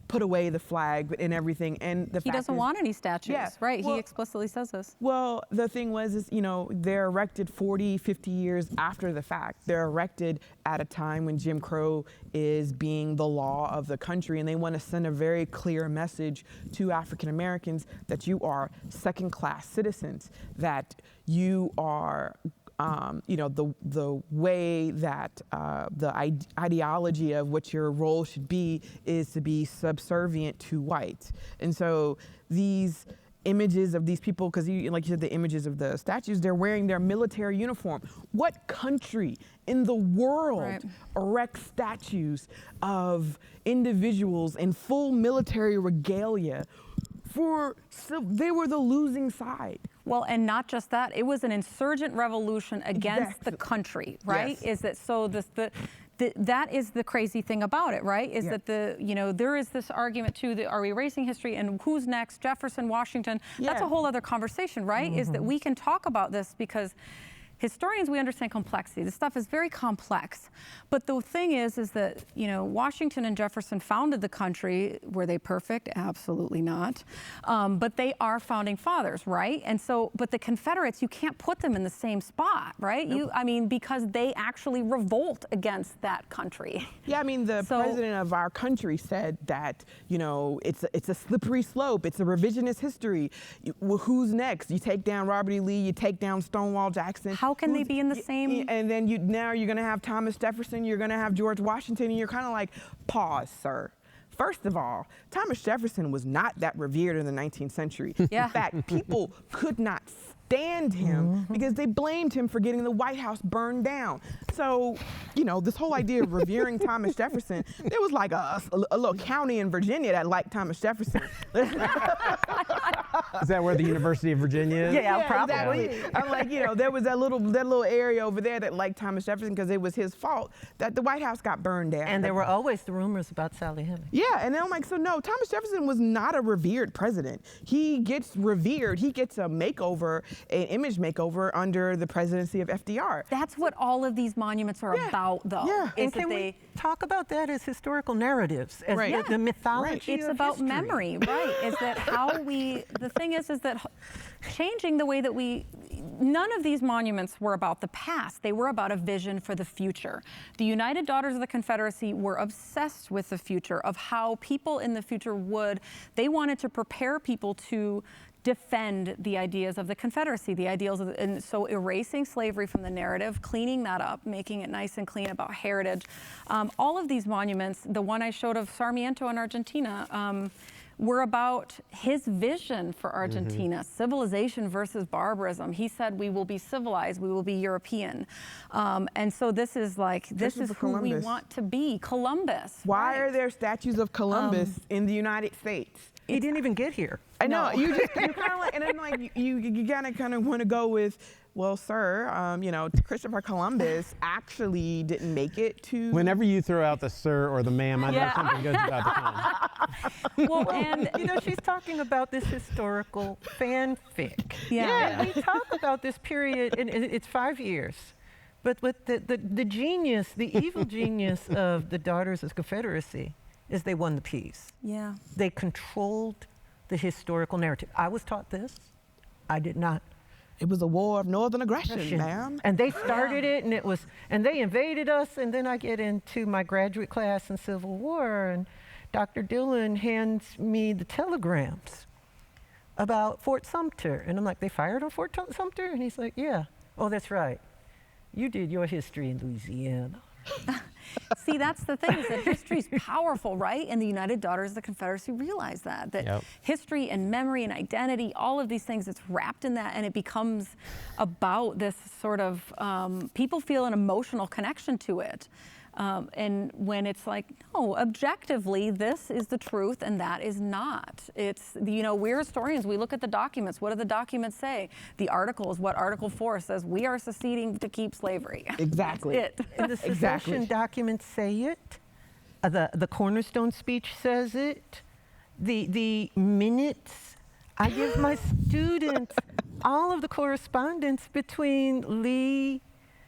put away the flag and everything. And he doesn't want any statues, right? He explicitly says this. Well, the thing was, they're erected 40, 50 years after the fact. They're erected at a time when Jim Crow is being the law of the country, and they want to send a very clear message to African Americans that you are second-class citizens, that you are, the way that the ideology of what your role should be is to be subservient to whites. And so these images of these people, because like you said, the images of the statues, they're wearing their military uniform. What country in the world erects statues of individuals in full military regalia? They were the losing side. Well, and not just that, it was an insurgent revolution against the country, right? Yes. Is that so? That is the crazy thing about it, right? Is that there is this argument too, are we erasing history and who's next? Jefferson, Washington. That's a whole other conversation, right? Is that we can talk about this because historians, we understand complexity. This stuff is very complex. But the thing is that, Washington and Jefferson founded the country. Were they perfect? Absolutely not. But they are founding fathers, right? And so, but the Confederates, you can't put them in the same spot, right? Nope. Because they actually revolt against that country. Yeah, the president of our country said that, it's a slippery slope. It's a revisionist history. Who's next? You take down Robert E. Lee, you take down Stonewall Jackson. How can they be in the same? And then now you're going to have Thomas Jefferson, you're going to have George Washington, and you're kind of like, pause, sir. First of all, Thomas Jefferson was not that revered in the 19th century. Yeah. In fact, people could not stand him because they blamed him for getting the White House burned down. So, this whole idea of revering Thomas Jefferson, there was like a little county in Virginia that liked Thomas Jefferson. Is that where the University of Virginia is? Yeah, probably. exactly. I'm like, there was that little area over there that liked Thomas Jefferson because it was his fault that the White House got burned down. And there were always the rumors about Sally Hemings. Yeah, and then I'm like, so no, Thomas Jefferson was not a revered president. He gets revered. He gets a makeover, an image makeover under the presidency of FDR. That's what all of these monuments are about, though. Yeah. And can we talk about that as historical narratives, as the mythology It's of about history? memory, right? Is that how we, the thing is that changing the way that none of these monuments were about the past. They were about a vision for the future. The United Daughters of the Confederacy were obsessed with the future of how people in the future they wanted to prepare people to defend the ideas of the Confederacy, the ideals of and so erasing slavery from the narrative, cleaning that up, making it nice and clean about heritage. All of these monuments, the one I showed of Sarmiento in Argentina, were about his vision for Argentina, civilization versus barbarism. He said, we will be civilized, we will be European. And so this is who we want to be, Columbus. Why are there statues of Columbus in the United States? He didn't even get here. I know, you kind of like, and then like, you kind of want to go with, well, sir, Christopher Columbus actually didn't make it to. Whenever you throw out the sir or the ma'am, I know something goes about the time. Well, and she's talking about this historical fanfic. Yeah. And we talk about this period, and it's 5 years. But with the genius, the evil genius of the Daughters of the Confederacy is they won the peace. Yeah. They controlled the historical narrative. I was taught this. I did not. It was a war of northern aggression, ma'am. And they started it, and they invaded us, and then I get into my graduate class in Civil War, and Dr. Dillon hands me the telegrams about Fort Sumter. And I'm like, they fired on Fort Sumter? And he's like, yeah. Oh, that's right. You did your history in Louisiana. See, that's the thing, is that history's powerful, right? And the United Daughters of the Confederacy realize that history and memory and identity, all of these things, it's wrapped in that, and it becomes about this sort of, people feel an emotional connection to it. And when it's like, no, objectively, this is the truth and that is not. It's, we're historians, we look at the documents. What do the documents say? The articles, what Article 4 says, we are seceding to keep slavery. Exactly. That's it. And the secession documents say it. The Cornerstone speech says it. The minutes, I give my students all of the correspondence between Lee,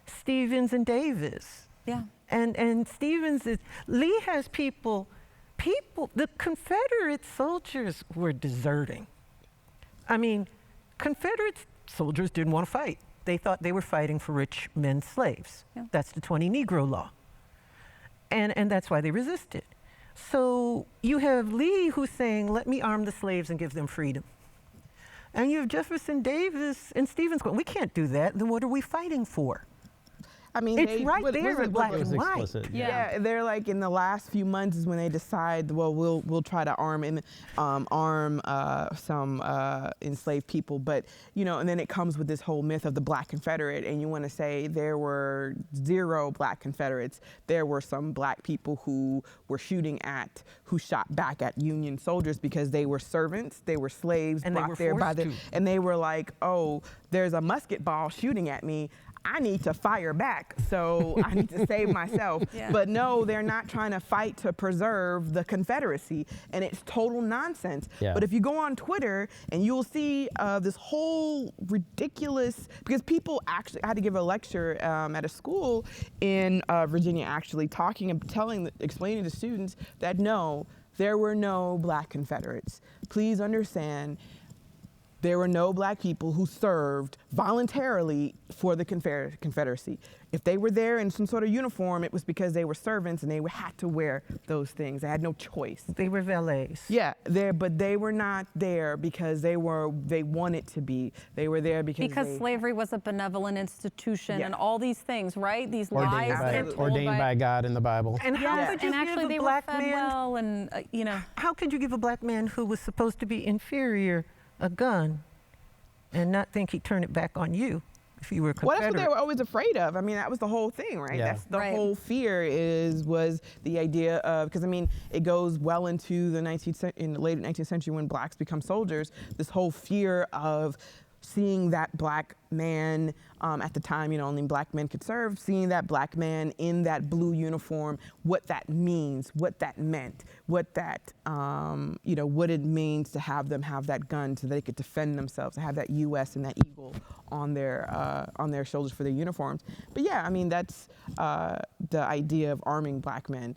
Stevens, and Davis. Yeah. And Stevens Lee has people, the Confederate soldiers were deserting. I mean, Confederate soldiers didn't want to fight. They thought they were fighting for rich men's slaves. Yeah. That's the 20 Negro law. And that's why they resisted. So you have Lee who's saying, let me arm the slaves and give them freedom. And you have Jefferson Davis and Stevens going, we can't do that, then what are we fighting for? I mean, it's right there in black and white. Explicit. Yeah, they're like in the last few months is when they decide, well, we'll try to arm some enslaved people, but and then it comes with this whole myth of the Black Confederate, and you want to say there were 0 Black Confederates. There were some Black people who shot back at Union soldiers because they were servants, they were slaves, and brought there by the, and they were like, oh, there's a musket ball shooting at me. I need to fire back, so I need to save myself. Yeah. But no, they're not trying to fight to preserve the Confederacy, and it's total nonsense. Yeah. But if you go on Twitter, and you'll see this whole ridiculous, because people actually, I had to give a lecture at a school in Virginia, actually explaining to students that no, there were no Black Confederates. Please understand, there were no Black people who served voluntarily for the Confederacy. If they were there in some sort of uniform, it was because they were servants and they had to wear those things. They had no choice. They were valets. Yeah, but they were not there because they wanted to be. They were there because slavery was a benevolent institution and all these things, right? These lies that are told ordained by God in the Bible. And how could you give a Black man, how could you give a Black man who was supposed to be inferior a gun and not think he'd turn it back on you? if you were a Well, Confederate. that's what they were always afraid of. I mean, that was the whole thing, right? Yeah. That's the Right. whole fear was the idea of, because I mean, it goes well into the in the late 19th century when blacks become soldiers, this whole fear of seeing that black man, at the time, you know, only black men could serve, seeing that black man in that blue uniform, what that means, what that meant, what that, you know, what it means to have them have that gun so they could defend themselves, to have that U.S. and that eagle on their shoulders for their uniforms. But yeah, I mean, that's the idea of arming black men.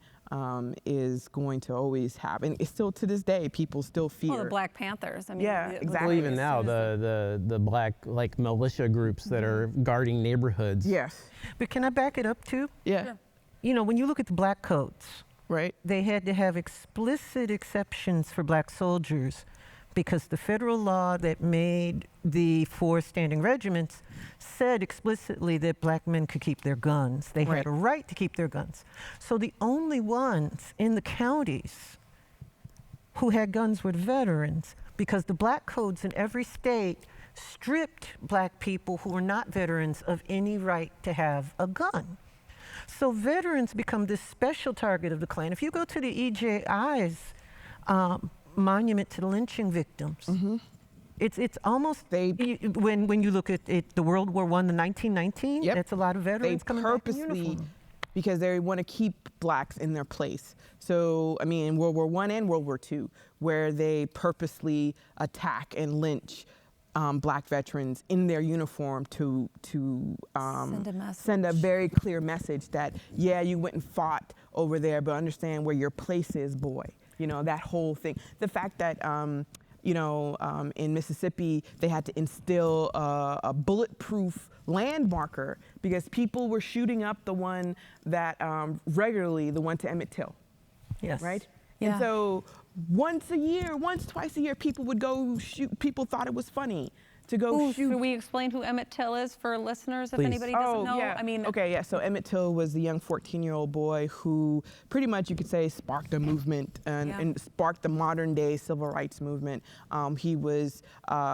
Is going to always have, and it's still to this day, people still fear. Well, the Black Panthers. I mean, Yeah, it was exactly. Well, like even as now, soon as the black like militia groups that are guarding neighborhoods. Yes. But can I back it up too? Yeah. Sure. You know, when you look at the black coats, Right. they had to have explicit exceptions for black soldiers because the federal law that made the 4 standing regiments said explicitly that black men could keep their guns. They Right. had a right to keep their guns. So the only ones in the counties who had guns were the veterans, because the black codes in every state stripped black people who were not veterans of any right to have a gun. So veterans become this special target of the Klan. If you go to the EJI's monument to the lynching victims, it's almost when you look at it, the World War I, the 1919. Yep. That's a lot of They veterans coming back in purposely, uniform. because they want to keep blacks in their place. So, I mean, in World War I and World War II, where they purposely attack and lynch black veterans in their uniform to Send a message. send a very clear message that, yeah, you went and fought over there, but understand where your place is, boy. You know, that whole thing. The fact that, you know, in Mississippi, they had to instill a bulletproof land marker because people were shooting up the one that regularly, the one to Emmett Till, Yes. right? Yeah. And so once, twice a year, people would go shoot. People thought it was funny to go shoot. Should we explain who Emmett Till is for listeners if Please. anybody doesn't know? Yeah. I mean, okay, yeah. So Emmett Till was the young 14-year-old boy who pretty much, you could say, sparked a movement and sparked the modern day civil rights movement. He was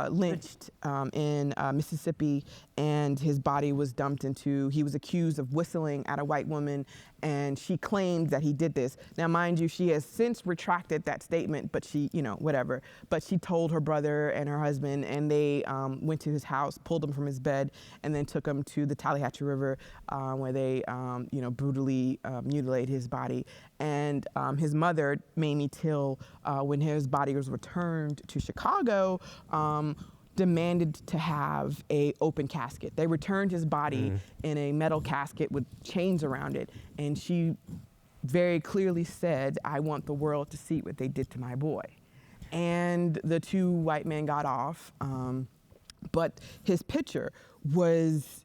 lynched in Mississippi, and his body was dumped into, he was accused of whistling at a white woman, and she claimed that he did this. Now, mind you, she has since retracted that statement, but she, you know, whatever. But she told her brother and her husband, and they went to his house, pulled him from his bed, and then took him to the Tallahatchie River, where they, you know, brutally mutilated his body. And his mother, Mamie Till, when his body was returned to Chicago, demanded to have a open casket. They returned his body in a metal casket with chains around it, and she very clearly said, "I want the world to see what they did to my boy." And the 2 white men got off, but his picture was,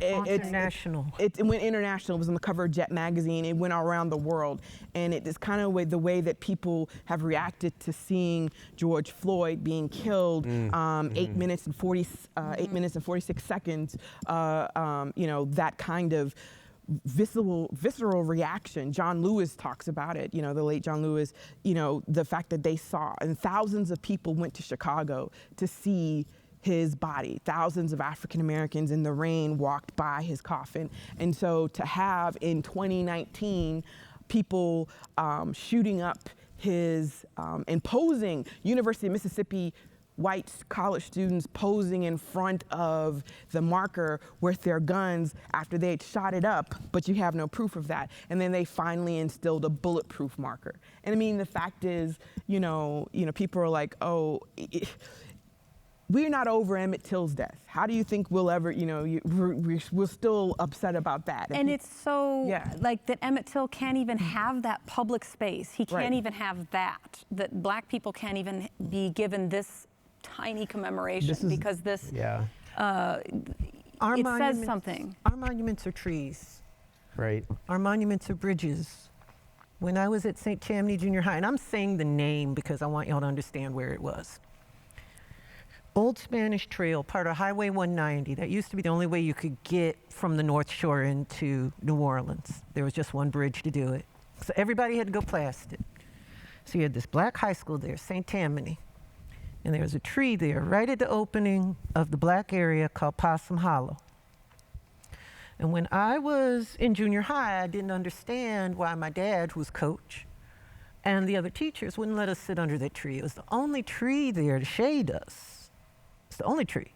International. It went international. It was on the cover of Jet magazine. It went around the world, and it is kind of the way that people have reacted to seeing George Floyd being killed. 8 minutes and 46 seconds. You know, that kind of visceral reaction. John Lewis talks about it. You know, the late John Lewis. You know, the fact that they saw, and thousands of people went to Chicago to see his body. Thousands of African Americans in the rain walked by his coffin. And so to have in 2019 people shooting up his, and posing, University of Mississippi white college students posing in front of the marker with their guns after they had shot it up, but you have no proof of that. And then they finally instilled a bulletproof marker. And I mean, the fact is, you know, people are like, oh, we're not over Emmett Till's death. How do you think we'll ever, you know, we're still upset about that. And it's so, Yeah. like, that Emmett Till can't even have that public space. He can't Right. even have that black people can't even be given this tiny commemoration because this, Yeah. it says something. Our monuments are trees. Right. Our monuments are bridges. When I was at St. Tammany Junior High, and I'm saying the name because I want y'all to understand where it was. Old Spanish Trail, part of Highway 190. That used to be the only way you could get from the North Shore into New Orleans. There was just one bridge to do it. So everybody had to go past it. So you had this black high school there, St. Tammany. And there was a tree there right at the opening of the black area called Possum Hollow. And when I was in junior high, I didn't understand why my dad, who was coach, and the other teachers wouldn't let us sit under that tree. It was the only tree there to shade us. It's the only tree.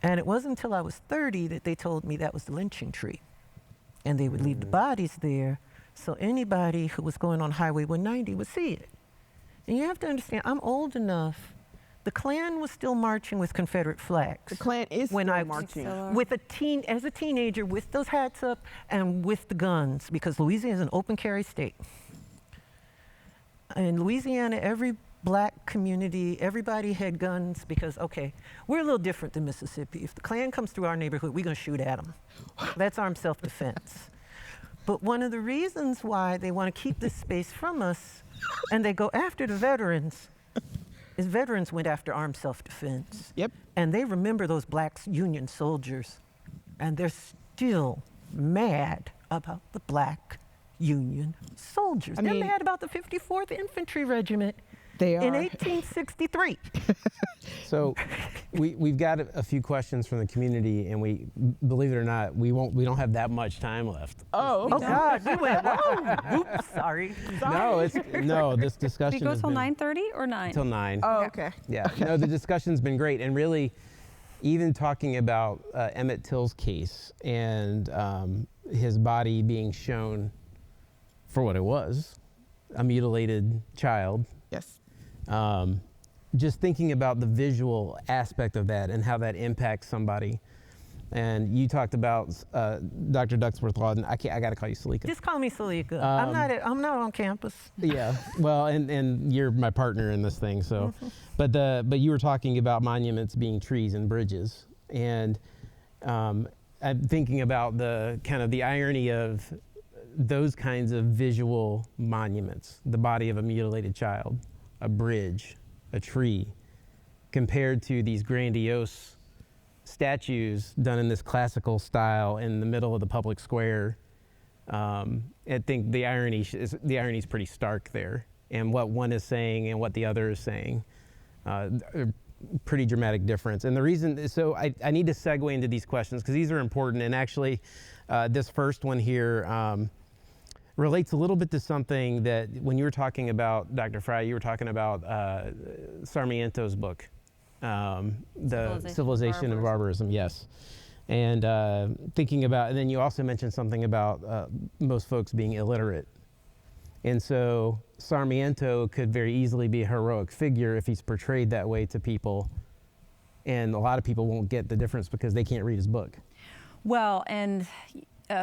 And it wasn't until I was 30 that they told me that was the lynching tree. And they would leave the bodies there so anybody who was going on Highway 190 would see it. And you have to understand, I'm old enough. The Klan was still marching with Confederate flags. The Klan is when still I marching. As a teenager, with those hats up and with the guns, because Louisiana is an open carry state. In Louisiana, every black community, everybody had guns because, okay, we're a little different than Mississippi. If the Klan comes through our neighborhood, we're gonna shoot at them. That's armed self-defense. But one of the reasons why they want to keep this space from us, and they go after the veterans, is veterans went after armed self-defense. Yep. And they remember those black Union soldiers, and they're still mad about the black Union soldiers. They're mad about the 54th Infantry Regiment They are. in 1863. So we've got a few questions from the community, and we, believe it or not, we don't have that much time left. Oh, Oh God, you went, whoa, oops, sorry. No, this discussion Did we go has till been 9:30 or 9? till 9. Oh, okay. Yeah, no, the discussion's been great, and really, even talking about Emmett Till's case and his body being shown for what it was, a mutilated child. Yes. Just thinking about the visual aspect of that and how that impacts somebody. And you talked about Dr. Ducksworth-Lawton. I got to call you Salika. Just call me Salika. I'm not on campus. Yeah, well, and you're my partner in this thing, so. But you were talking about monuments being trees and bridges, and I'm thinking about the kind of the irony of those kinds of visual monuments, the body of a mutilated child, a bridge, a tree, compared to these grandiose statues done in this classical style in the middle of the public square. I think the irony is pretty stark there, and what one is saying and what the other is saying, pretty dramatic difference. And the reason, so I need to segue into these questions because these are important, and actually this first one here relates a little bit to something that when you were talking about, Dr. Fry, you were talking about Sarmiento's book, the Civilization of Barbarism, yes. And thinking about, and then you also mentioned something about most folks being illiterate. And so Sarmiento could very easily be a heroic figure if he's portrayed that way to people. And a lot of people won't get the difference because they can't read his book. Well, and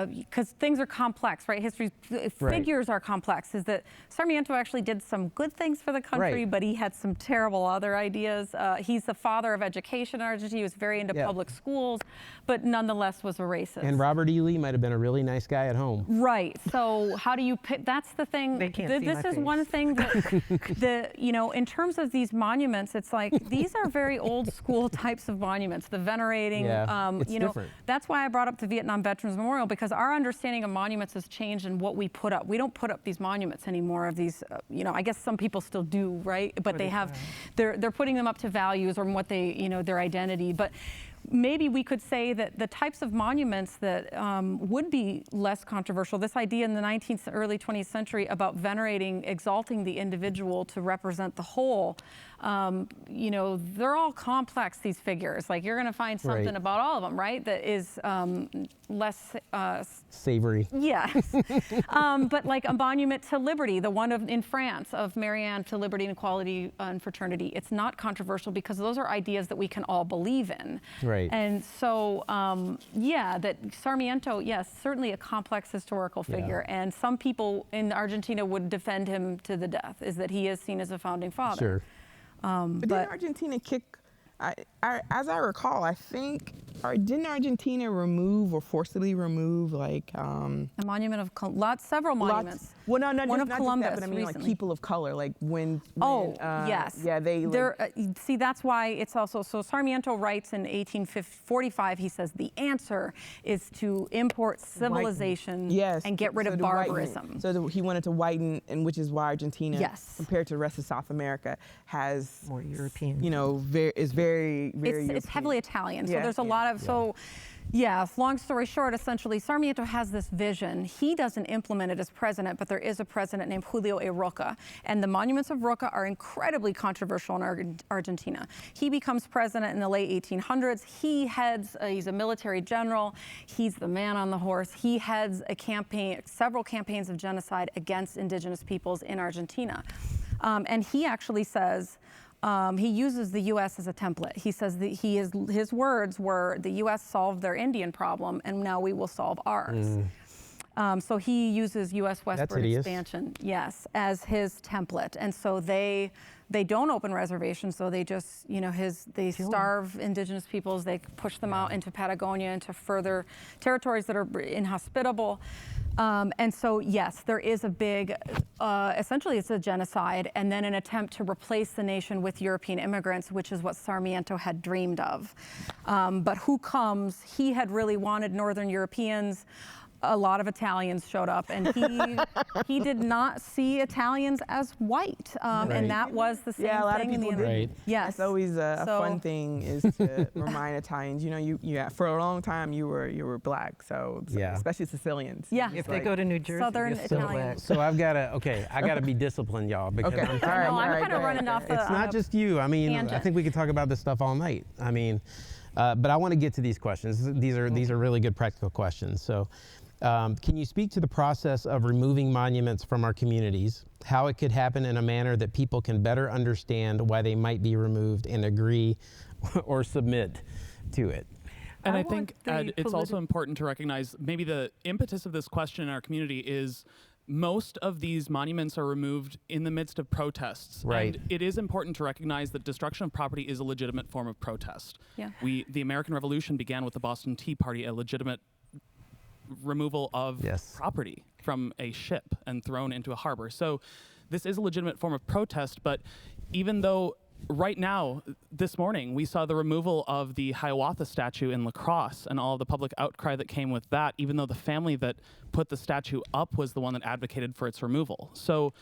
because things are complex, right? History figures are complex. Is that Sarmiento actually did some good things for the country, but he had some terrible other ideas. He's the father of education in Argentina. He was very into public schools, but nonetheless was a racist. And Robert E. Lee might have been a really nice guy at home. Right. So how do you pick? That's the thing. They can't see this my is face. one thing that in terms of these monuments, it's like these are very old school types of monuments. The venerating, it's different. That's why I brought up the Vietnam Veterans Memorial, because our understanding of monuments has changed in what we put up. We don't put up these monuments anymore of these, I guess some people still do, right? But they have, they're putting them up to values or what they, their identity. But maybe we could say that the types of monuments that would be less controversial, this idea in the 19th, early 20th century about venerating, exalting the individual to represent the whole, they're all complex, these figures. Like you're going to find something about all of them, right, that is less savory. Yes. But like a monument to liberty, the one in France of Marianne to liberty and equality and fraternity, it's not controversial because those are ideas that we can all believe in. Right. And so, that Sarmiento, yes, certainly a complex historical figure. And some people in Argentina would defend him to the death, is that he is seen as a founding father. Sure. But didn't Argentina kick, as I recall, I think didn't Argentina remove or forcibly remove like a monument of several monuments. Well, no, one of not Columbus just that, but I mean recently. like people of color, like when yes, yeah, they see, that's why it's also so. Sarmiento writes in 1845. He says the answer is to import civilization and get rid of barbarism. He wanted to whiten, and which is why Argentina, compared to the rest of South America, has more European. You know, is very it's heavily Italian. So there's a lot of long story short, essentially, Sarmiento has this vision. He doesn't implement it as president, but there is a president named Julio A. Roca. And the monuments of Roca are incredibly controversial in Argentina. He becomes president in the late 1800s. He's a military general. He's the man on the horse. He heads a campaign, several campaigns of genocide against indigenous peoples in Argentina. And he actually says, he uses the U.S. as a template. He says that his words were, the U.S. solved their Indian problem, and now we will solve ours. So he uses U.S. westward expansion, as his template. And so they don't open reservations, so they just, they starve indigenous peoples, they push them out into Patagonia, into further territories that are inhospitable. And so, yes, there is a big, essentially it's a genocide, and then an attempt to replace the nation with European immigrants, which is what Sarmiento had dreamed of. But who comes? He had really wanted Northern Europeans. A lot of Italians showed up, and he did not see Italians as white, and that was the same a lot thing of people in the did. Yes, it's always a fun thing is to remind Italians. For a long time you were black, so especially Sicilians. Yeah, if they go to New Jersey, Southern Italians. So I gotta be disciplined, y'all, because I'm kind of running off the. It's not just you. I mean, I think we could talk about this stuff all night. I mean, but I want to get to these questions. These are really good practical questions. So. Can you speak to the process of removing monuments from our communities, how it could happen in a manner that people can better understand why they might be removed and agree or submit to it? And I think, Ed, it's also important to recognize maybe the impetus of this question in our community is most of these monuments are removed in the midst of protests. Right. And it is important to recognize that destruction of property is a legitimate form of protest. Yeah. The American Revolution began with the Boston Tea Party, a legitimate removal of property from a ship and thrown into a harbor. So this is a legitimate form of protest, but even though right now, this morning, we saw the removal of the Hiawatha statue in La Crosse and all the public outcry that came with that, even though the family that put the statue up was the one that advocated for its removal. So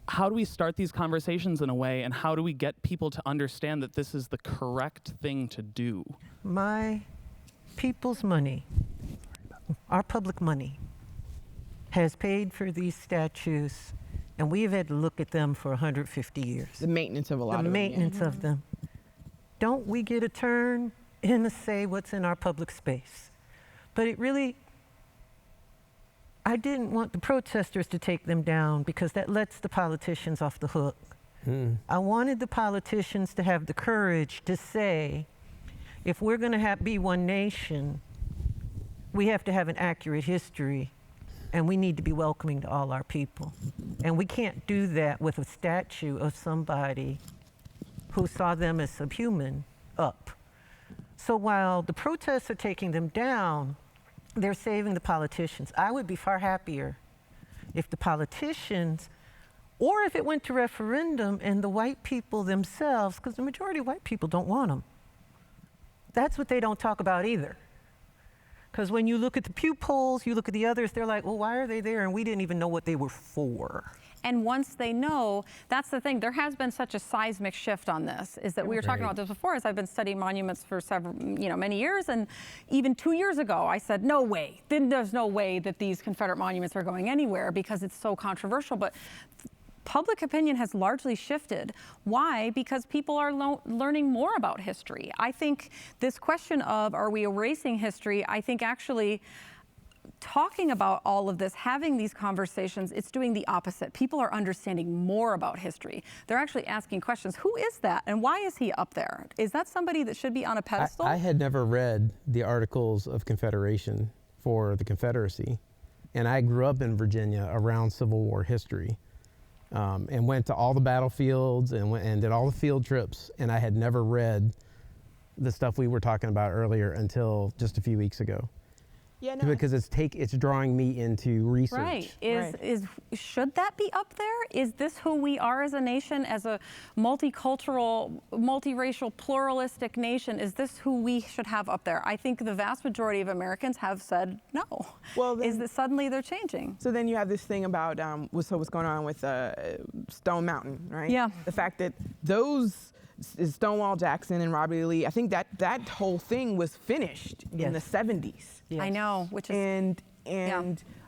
how do we start these conversations in a way, and how do we get people to understand that this is the correct thing to do? My people's money, our public money, has paid for these statues, and we've had to look at them for 150 years. The maintenance of a lot of them. The maintenance of them. Don't we get a turn in to say what's in our public space? But it really, I didn't want the protesters to take them down because that lets the politicians off the hook. I wanted the politicians to have the courage to say, if we're going to be one nation, we have to have an accurate history, and we need to be welcoming to all our people. And we can't do that with a statue of somebody who saw them as subhuman up. So while the protests are taking them down, they're saving the politicians. I would be far happier if the politicians, or if it went to referendum and the white people themselves, because the majority of white people don't want them. That's what they don't talk about either. Because when you look at the Pew polls, you look at the others, they're like, well, why are they there? And we didn't even know what they were for. And once they know, that's the thing. There has been such a seismic shift on this, is that we were talking about this before, as I've been studying monuments for many years. And even 2 years ago, I said, no way. Then there's no way that these Confederate monuments are going anywhere because it's so controversial. But public opinion has largely shifted. Why? Because people are learning more about history. I think this question of, are we erasing history? I think actually talking about all of this, having these conversations, it's doing the opposite. People are understanding more about history. They're actually asking questions. Who is that? And why is he up there? Is that somebody that should be on a pedestal? I had never read the Articles of Confederation for the Confederacy. And I grew up in Virginia around Civil War history. And went to all the battlefields and did all the field trips, and I had never read the stuff we were talking about earlier until just a few weeks ago. Yeah, no, because it's drawing me into research. Right. Should that be up there? Is this who we are as a nation, as a multicultural, multiracial, pluralistic nation? Is this who we should have up there? I think the vast majority of Americans have said no. Well, then, is that suddenly they're changing? So then you have this thing about what's going on with Stone Mountain, right? Yeah. The fact that those is Stonewall Jackson and Robert E. Lee. I think that whole thing was finished in the 70s. Yes. I know, which is and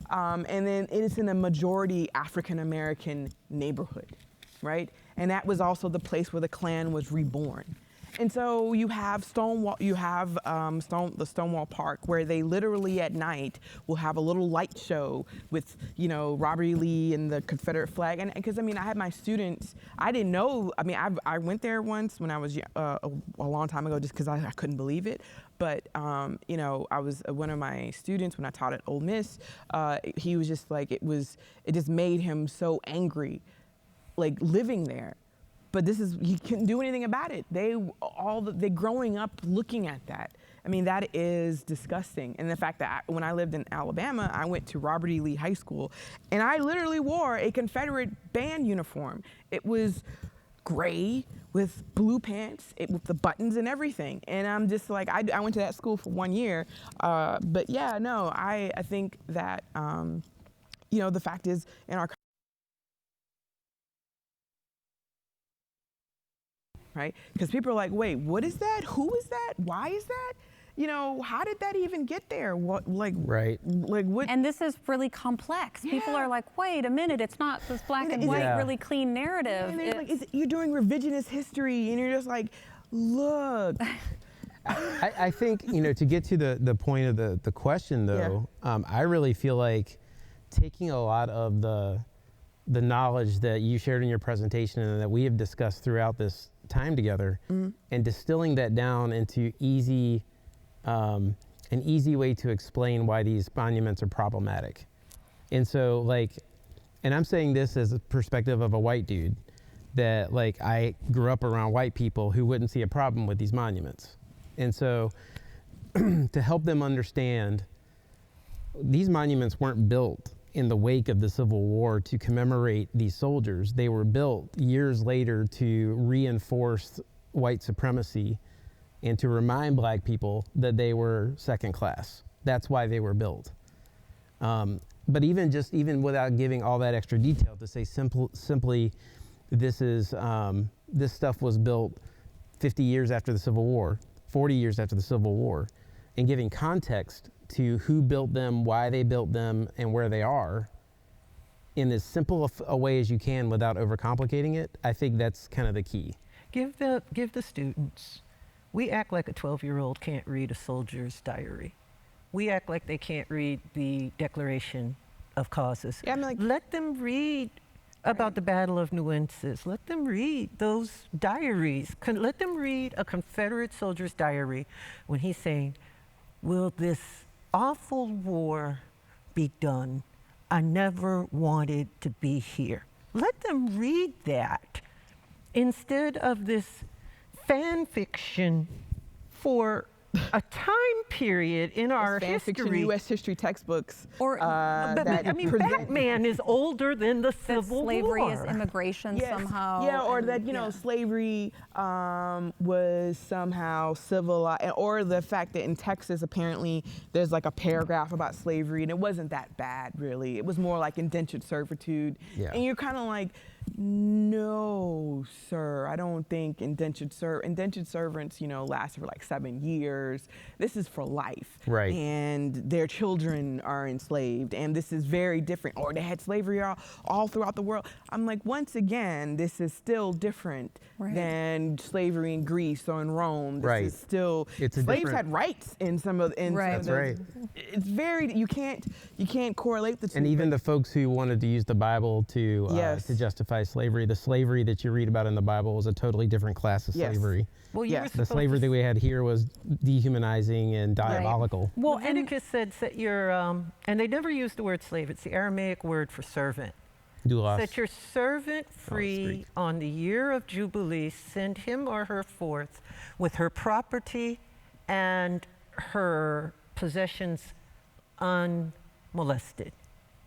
then it's in a majority African American neighborhood, right? And that was also the place where the Klan was reborn. And so you have Stonewall, the Stonewall Park, where they literally at night will have a little light show with, Robert E. Lee and the Confederate flag. And because I had my students, I didn't know. I went there once when I was a long time ago, just because I couldn't believe it. But I was one of my students when I taught at Ole Miss. He was just like, it just made him so angry, like living there. But he couldn't do anything about it. They growing up looking at that. That is disgusting. And the fact that when I lived in Alabama, I went to Robert E. Lee High School, and I literally wore a Confederate band uniform. It was gray with blue pants, with the buttons and everything. And I'm just like, I went to that school for 1 year. But yeah, no, I think that, the fact is in our right? Because people are like, wait, what is that? Who is that? Why is that? How did that even get there? What, what? And this is really complex. Yeah. People are like, wait a minute, it's not this black and white, really clean narrative. And you're doing revisionist history, and you're just like, look. I think, to get to the point of the question, though, I really feel like taking a lot of the knowledge that you shared in your presentation and that we have discussed throughout this time together, and distilling that down into an easy way to explain why these monuments are problematic. And so, and I'm saying this as a perspective of a white dude, that I grew up around white people who wouldn't see a problem with these monuments. And so to help them understand, these monuments weren't built in the wake of the Civil War to commemorate these soldiers. They were built years later to reinforce white supremacy and to remind black people that they were second class. That's why they were built. But even without giving all that extra detail, to say simply, this stuff was built 50 years after the Civil War, 40 years after the Civil War, and giving context to who built them, why they built them, and where they are in as simple a way as you can without overcomplicating it. I think that's kind of the key. Give the students. We act like a 12-year-old can't read a soldier's diary. We act like they can't read the Declaration of Causes. Yeah, let them read about the Battle of Nueces. Let them read those diaries. Let them read a Confederate soldier's diary when he's saying, will this awful war be done? I never wanted to be here. Let them read that instead of this fan fiction for a time period in our history. Fiction U.S. history textbooks. Batman is older than the Civil War. Slavery is immigration somehow. Yeah, or that, slavery was somehow civilized, or the fact that in Texas, apparently, there's a paragraph about slavery, and it wasn't that bad, really. It was more like indentured servitude. Yeah. And you're kind of like, no, sir, I don't think indentured servants, lasted for 7 years. This is for life. Right. And their children are enslaved, and this is very different. Or they had slavery all throughout the world. I'm like, once again, this is still different than slavery in Greece or in Rome. This is still, slaves had rights in some of That's right. It's very, you can't correlate the two. And even the folks who wanted to use the Bible to justify slavery, the slavery that you read about in the Bible was a totally different class of slavery. Well, the slavery that we had here was dehumanizing and diabolical. Right. Well, Leviticus said you're, and they never used the word slave. It's the Aramaic word for servant. Doulos. Set your servant free on the year of Jubilee. Send him or her forth with her property and her possessions unmolested.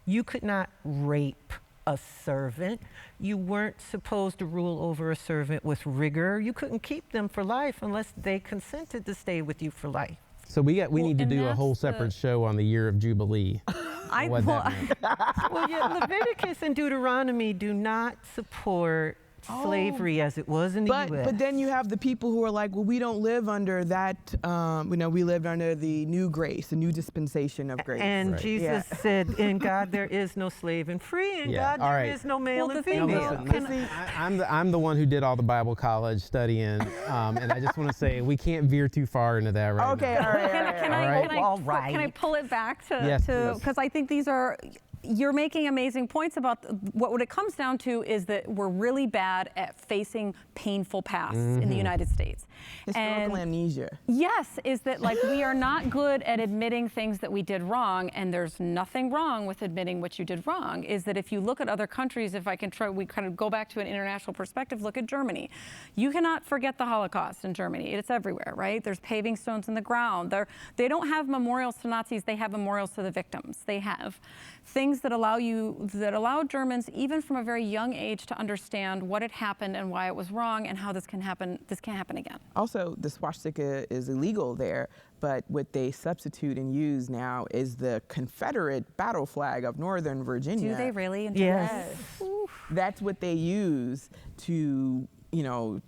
You could not rape a servant. You weren't supposed to rule over a servant with rigor. You couldn't keep them for life unless they consented to stay with you for life. So we need to do a whole separate show on the year of Jubilee. Well, yeah, Leviticus and Deuteronomy do not support slavery as it was in the U.S. But then you have the people who are like, well, we don't live under that, we lived under the new grace, the new dispensation of grace. And Jesus said, in God there is no slave and free, in God there is no male and female. Listen, I'm the one who did all the Bible college studying, and I just want to say we can't veer too far into that right now. Can I pull it back to because I think you're making amazing points about what it comes down to is that we're really bad at facing painful pasts in the United States. Historical amnesia. Yes, is that like we are not good at admitting things that we did wrong, and there's nothing wrong with admitting what you did wrong. Is that if you look at other countries, if I can try, we kind of go back to an international perspective, look at Germany. You cannot forget the Holocaust in Germany. It's everywhere, right? There's paving stones in the ground. They don't have memorials to Nazis, they have memorials to the victims. They have things that allow Germans, even from a very young age, to understand what had happened and why it was wrong and how this can't happen again. Also, the swastika is illegal there, but what they substitute and use now is the Confederate battle flag of Northern Virginia. Do they really? Yes. That's what they use to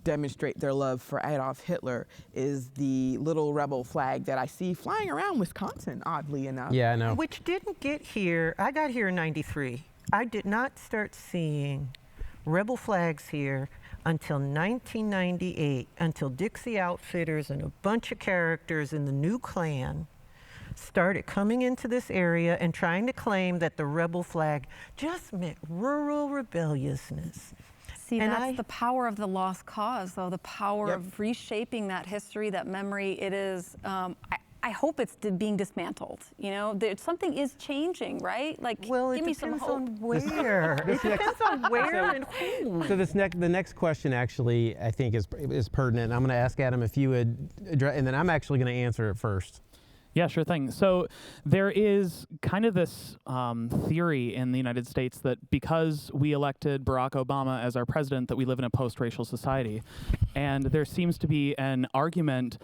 demonstrate their love for Adolf Hitler, is the little rebel flag that I see flying around Wisconsin, oddly enough. Yeah, I know. Which didn't get here. I got here in '93. I did not start seeing rebel flags here until 1998, until Dixie Outfitters and a bunch of characters in the new Klan started coming into this area and trying to claim that the rebel flag just meant rural rebelliousness. See, and that's the power of the lost cause, though, the power of reshaping that history, that memory. It is, I hope it's being dismantled. Something is changing, right? Like, well, give me some hope. On where. It depends on where and who. So the next question actually, I think, is pertinent. I'm going to ask Adam if you would address, and then I'm actually going to answer it first. Yeah, sure thing. So there is kind of this theory in the United States that because we elected Barack Obama as our president, that we live in a post-racial society. And there seems to be an argument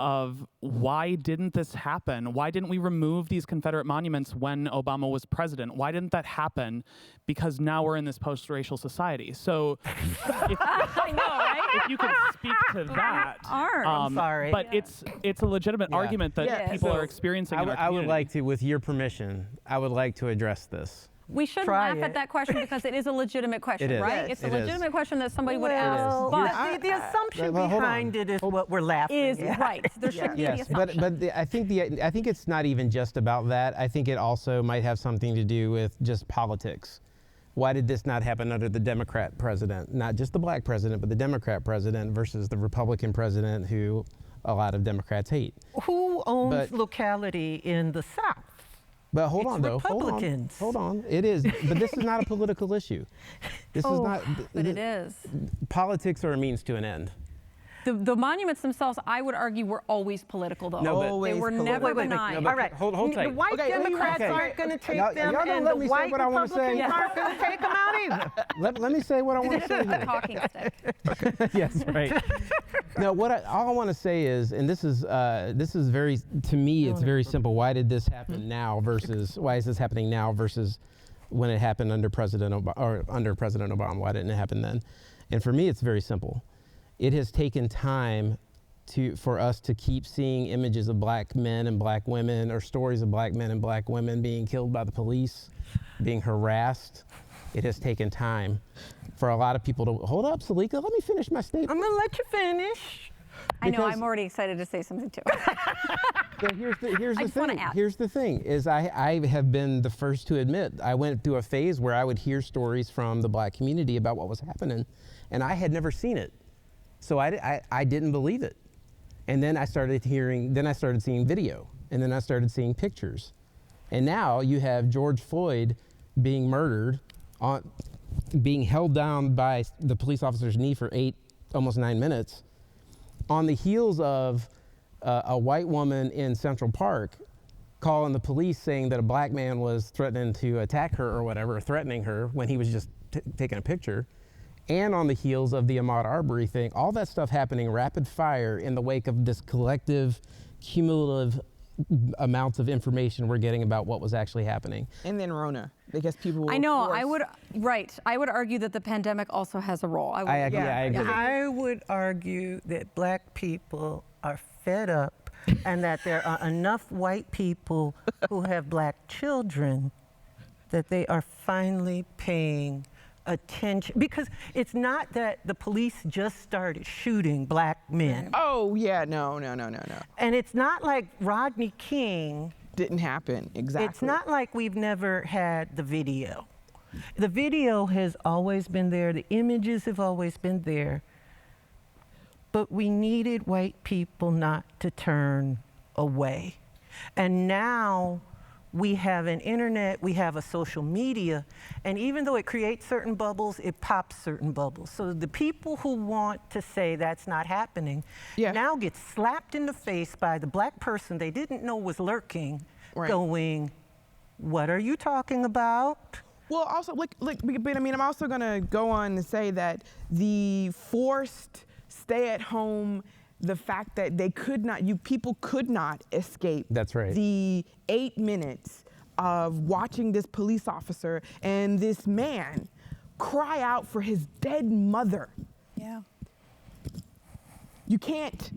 of why didn't this happen? Why didn't we remove these Confederate monuments when Obama was president? Why didn't that happen? Because now we're in this post-racial society. So I know, right? if you could speak to that. I'm sorry. But it's a legitimate argument that people are experiencing in our community. I would like to, with your permission, I would like to address this. We shouldn't laugh at that question because it is a legitimate question, right? It's a legitimate question that somebody would ask. But the assumption behind it is what we're laughing at. Right. There shouldn't be the assumption. But I think it's not even just about that. I think it also might have something to do with just politics. Why did this not happen under the Democrat president? Not just the black president, but the Democrat president versus the Republican president, who a lot of Democrats hate. Who owns locality in the South? But hold on, though. Republicans. Hold on. It is. But this is not a political issue. This is not. But it is. Politics are a means to an end. The monuments themselves, I would argue, were always political, though. No, they were never benign. All right. Hold tight. The white Democrats aren't going to take them, y'all and let the me white say what I want to say. Republicans aren't going to take them out either. Let me say what I want to say here. Talking stick. Yes, right. No, all I want to say is, and this is very, to me, it's very simple. Why did this happen now versus why is this happening now versus when it happened under President Obama? Why didn't it happen then? And for me, it's very simple. It has taken time for us to keep seeing images of black men and black women, or stories of black men and black women being killed by the police, being harassed. It has taken time for a lot of people to hold up, Salika. Let me finish my statement. I'm going to let you finish. I know. I'm already excited to say something too. So here's the thing. Here's the thing: is I have been the first to admit I went through a phase where I would hear stories from the black community about what was happening, and I had never seen it. So I didn't believe it. And then I started seeing video, and then I started seeing pictures. And now you have George Floyd being murdered being held down by the police officer's knee for almost 9 minutes, on the heels of a white woman in Central Park calling the police saying that a black man was threatening to attack her or whatever, threatening her when he was just taking a picture, and on the heels of the Ahmaud Arbery thing, all that stuff happening rapid fire in the wake of this collective, cumulative amounts of information we're getting about what was actually happening. And then Rona, because people. I know. I would argue that the pandemic also has a role. I agree. I would argue that black people are fed up, and that there are enough white people who have black children that they are finally paying attention, because it's not that the police just started shooting black men. Oh yeah, no. And it's not like Rodney King didn't happen, exactly. It's not like we've never had the video. The video has always been there, the images have always been there, but we needed white people not to turn away. And now we have an internet, we have a social media, and even though it creates certain bubbles, it pops certain bubbles. So the people who want to say that's not happening now get slapped in the face by the black person they didn't know was lurking, going, what are you talking about? Well, also, but I mean, I'm also gonna go on to say that the forced stay at home, the fact that people could not escape. That's right. The 8 minutes of watching this police officer and this man cry out for his dead mother. Yeah. You can't.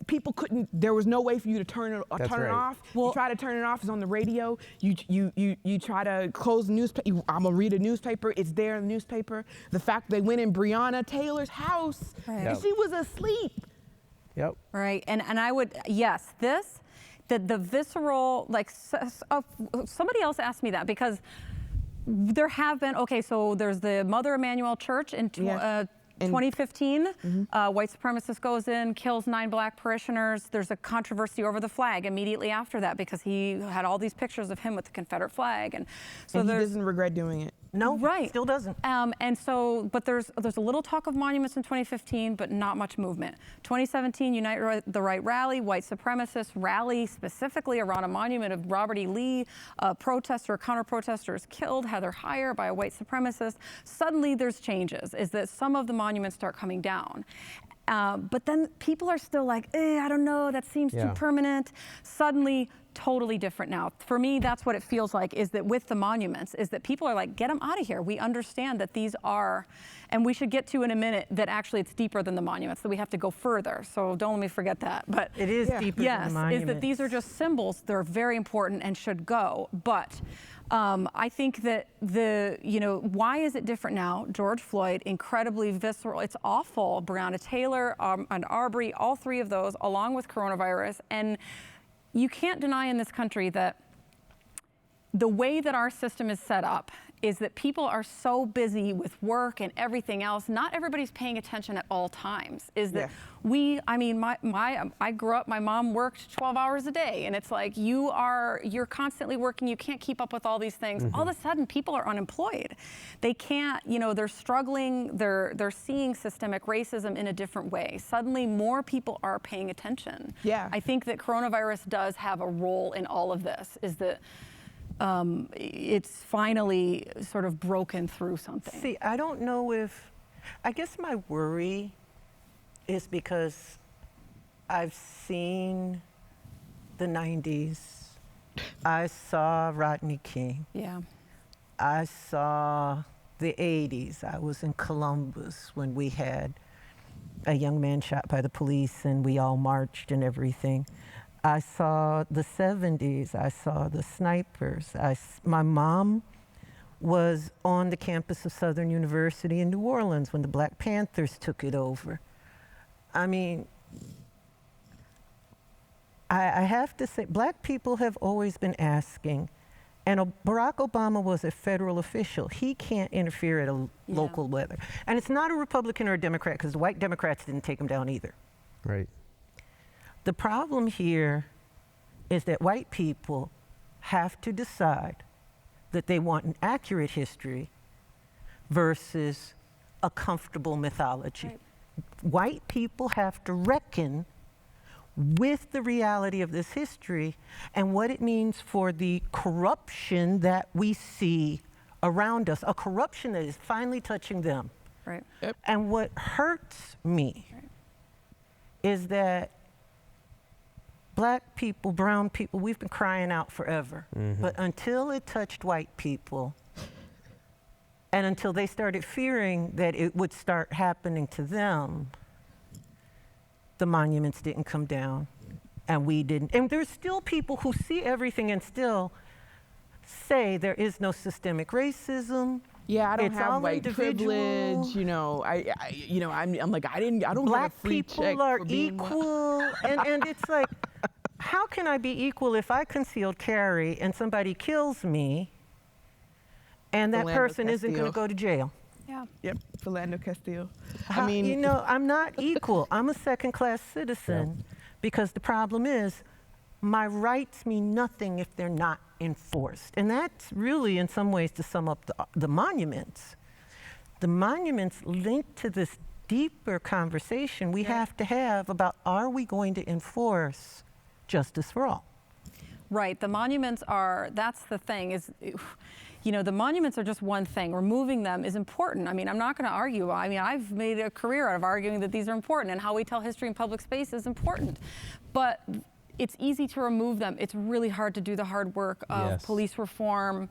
People couldn't. There was no way for you to turn it off. Well, you try to turn it off. It's on the radio. You try to close the newspaper. I'm gonna read a newspaper. It's there in the newspaper. The fact they went in Breonna Taylor's house and she was asleep. Yep. Right. And I would the visceral, like somebody else asked me that, because there have been so there's the Mother Emanuel Church in 2015, white supremacist goes in, kills 9 black parishioners. There's a controversy over the flag immediately after that, because he had all these pictures of him with the Confederate flag, and so he doesn't regret doing it. No, right, still doesn't. And so, but there's a little talk of monuments in 2015, but not much movement. 2017, Unite the Right rally, white supremacist rally specifically around a monument of Robert E. Lee, a counter-protester is killed, Heather Heyer, by a white supremacist. Suddenly there's changes, is that some of the monuments start coming down. But then people are still like, I don't know, that seems too permanent. Suddenly, totally different now. For me, that's what it feels like, is that with the monuments, is that people are like, get them out of here. We understand that these are, and we should get to in a minute that actually it's deeper than the monuments, that we have to go further. So don't let me forget that. But it is deeper than the monuments. Is that these are just symbols. They're very important and should go. But I think that why is it different now? George Floyd, incredibly visceral. It's awful. Breonna Taylor and Arbery, all 3 of those, along with coronavirus. And you can't deny in this country that the way that our system is set up is that people are so busy with work and everything else. Not everybody's paying attention at all times. Is that I grew up, my mom worked 12 hours a day, and it's like you're constantly working, you can't keep up with all these things. All of a sudden people are unemployed. They can't, they're struggling, they're seeing systemic racism in a different way. Suddenly more people are paying attention. Yeah. I think that coronavirus does have a role in all of this, is that it's finally sort of broken through something. See, I don't know I guess my worry is because I've seen the 90s. I saw Rodney King. Yeah. I saw the 80s. I was in Columbus when we had a young man shot by the police and we all marched and everything. I saw the 70s, I saw the snipers. My mom was on the campus of Southern University in New Orleans when the Black Panthers took it over. I mean, I have to say, black people have always been asking, and Barack Obama was a federal official. He can't interfere at a local level. And it's not a Republican or a Democrat, because the white Democrats didn't take him down either. Right. The problem here is that white people have to decide that they want an accurate history versus a comfortable mythology. Right. White people have to reckon with the reality of this history and what it means for the corruption that we see around us, a corruption that is finally touching them. Right. Yep. And what hurts me is that Black people, brown people, we've been crying out forever. But until it touched white people, and until they started fearing that it would start happening to them, the monuments didn't come down, and we didn't. And there's still people who see everything and still say there is no systemic racism. Yeah, I don't It's have all white individual. privilege. You know, I'm like, I don't Black get a free people check are for being equal. and it's like, how can I be equal if I concealed carry and somebody kills me and that Philando person isn't going Castile. to go to jail? Yeah. Yep, Philando Castile. How- I mean, you know, I'm not equal. I'm a second-class citizen because the problem is my rights mean nothing if they're not enforced. And that's really, in some ways, to sum up the monuments. The monuments link to this deeper conversation we have to have about, are we going to enforce justice for all? Right. The monuments are, that's the thing, is, you know, the monuments are just one thing. Removing them is important. I mean, I'm not going to argue. I mean, I've made a career out of arguing that these are important, and how we tell history in public space is important. But it's easy to remove them. It's really hard to do the hard work of police reform,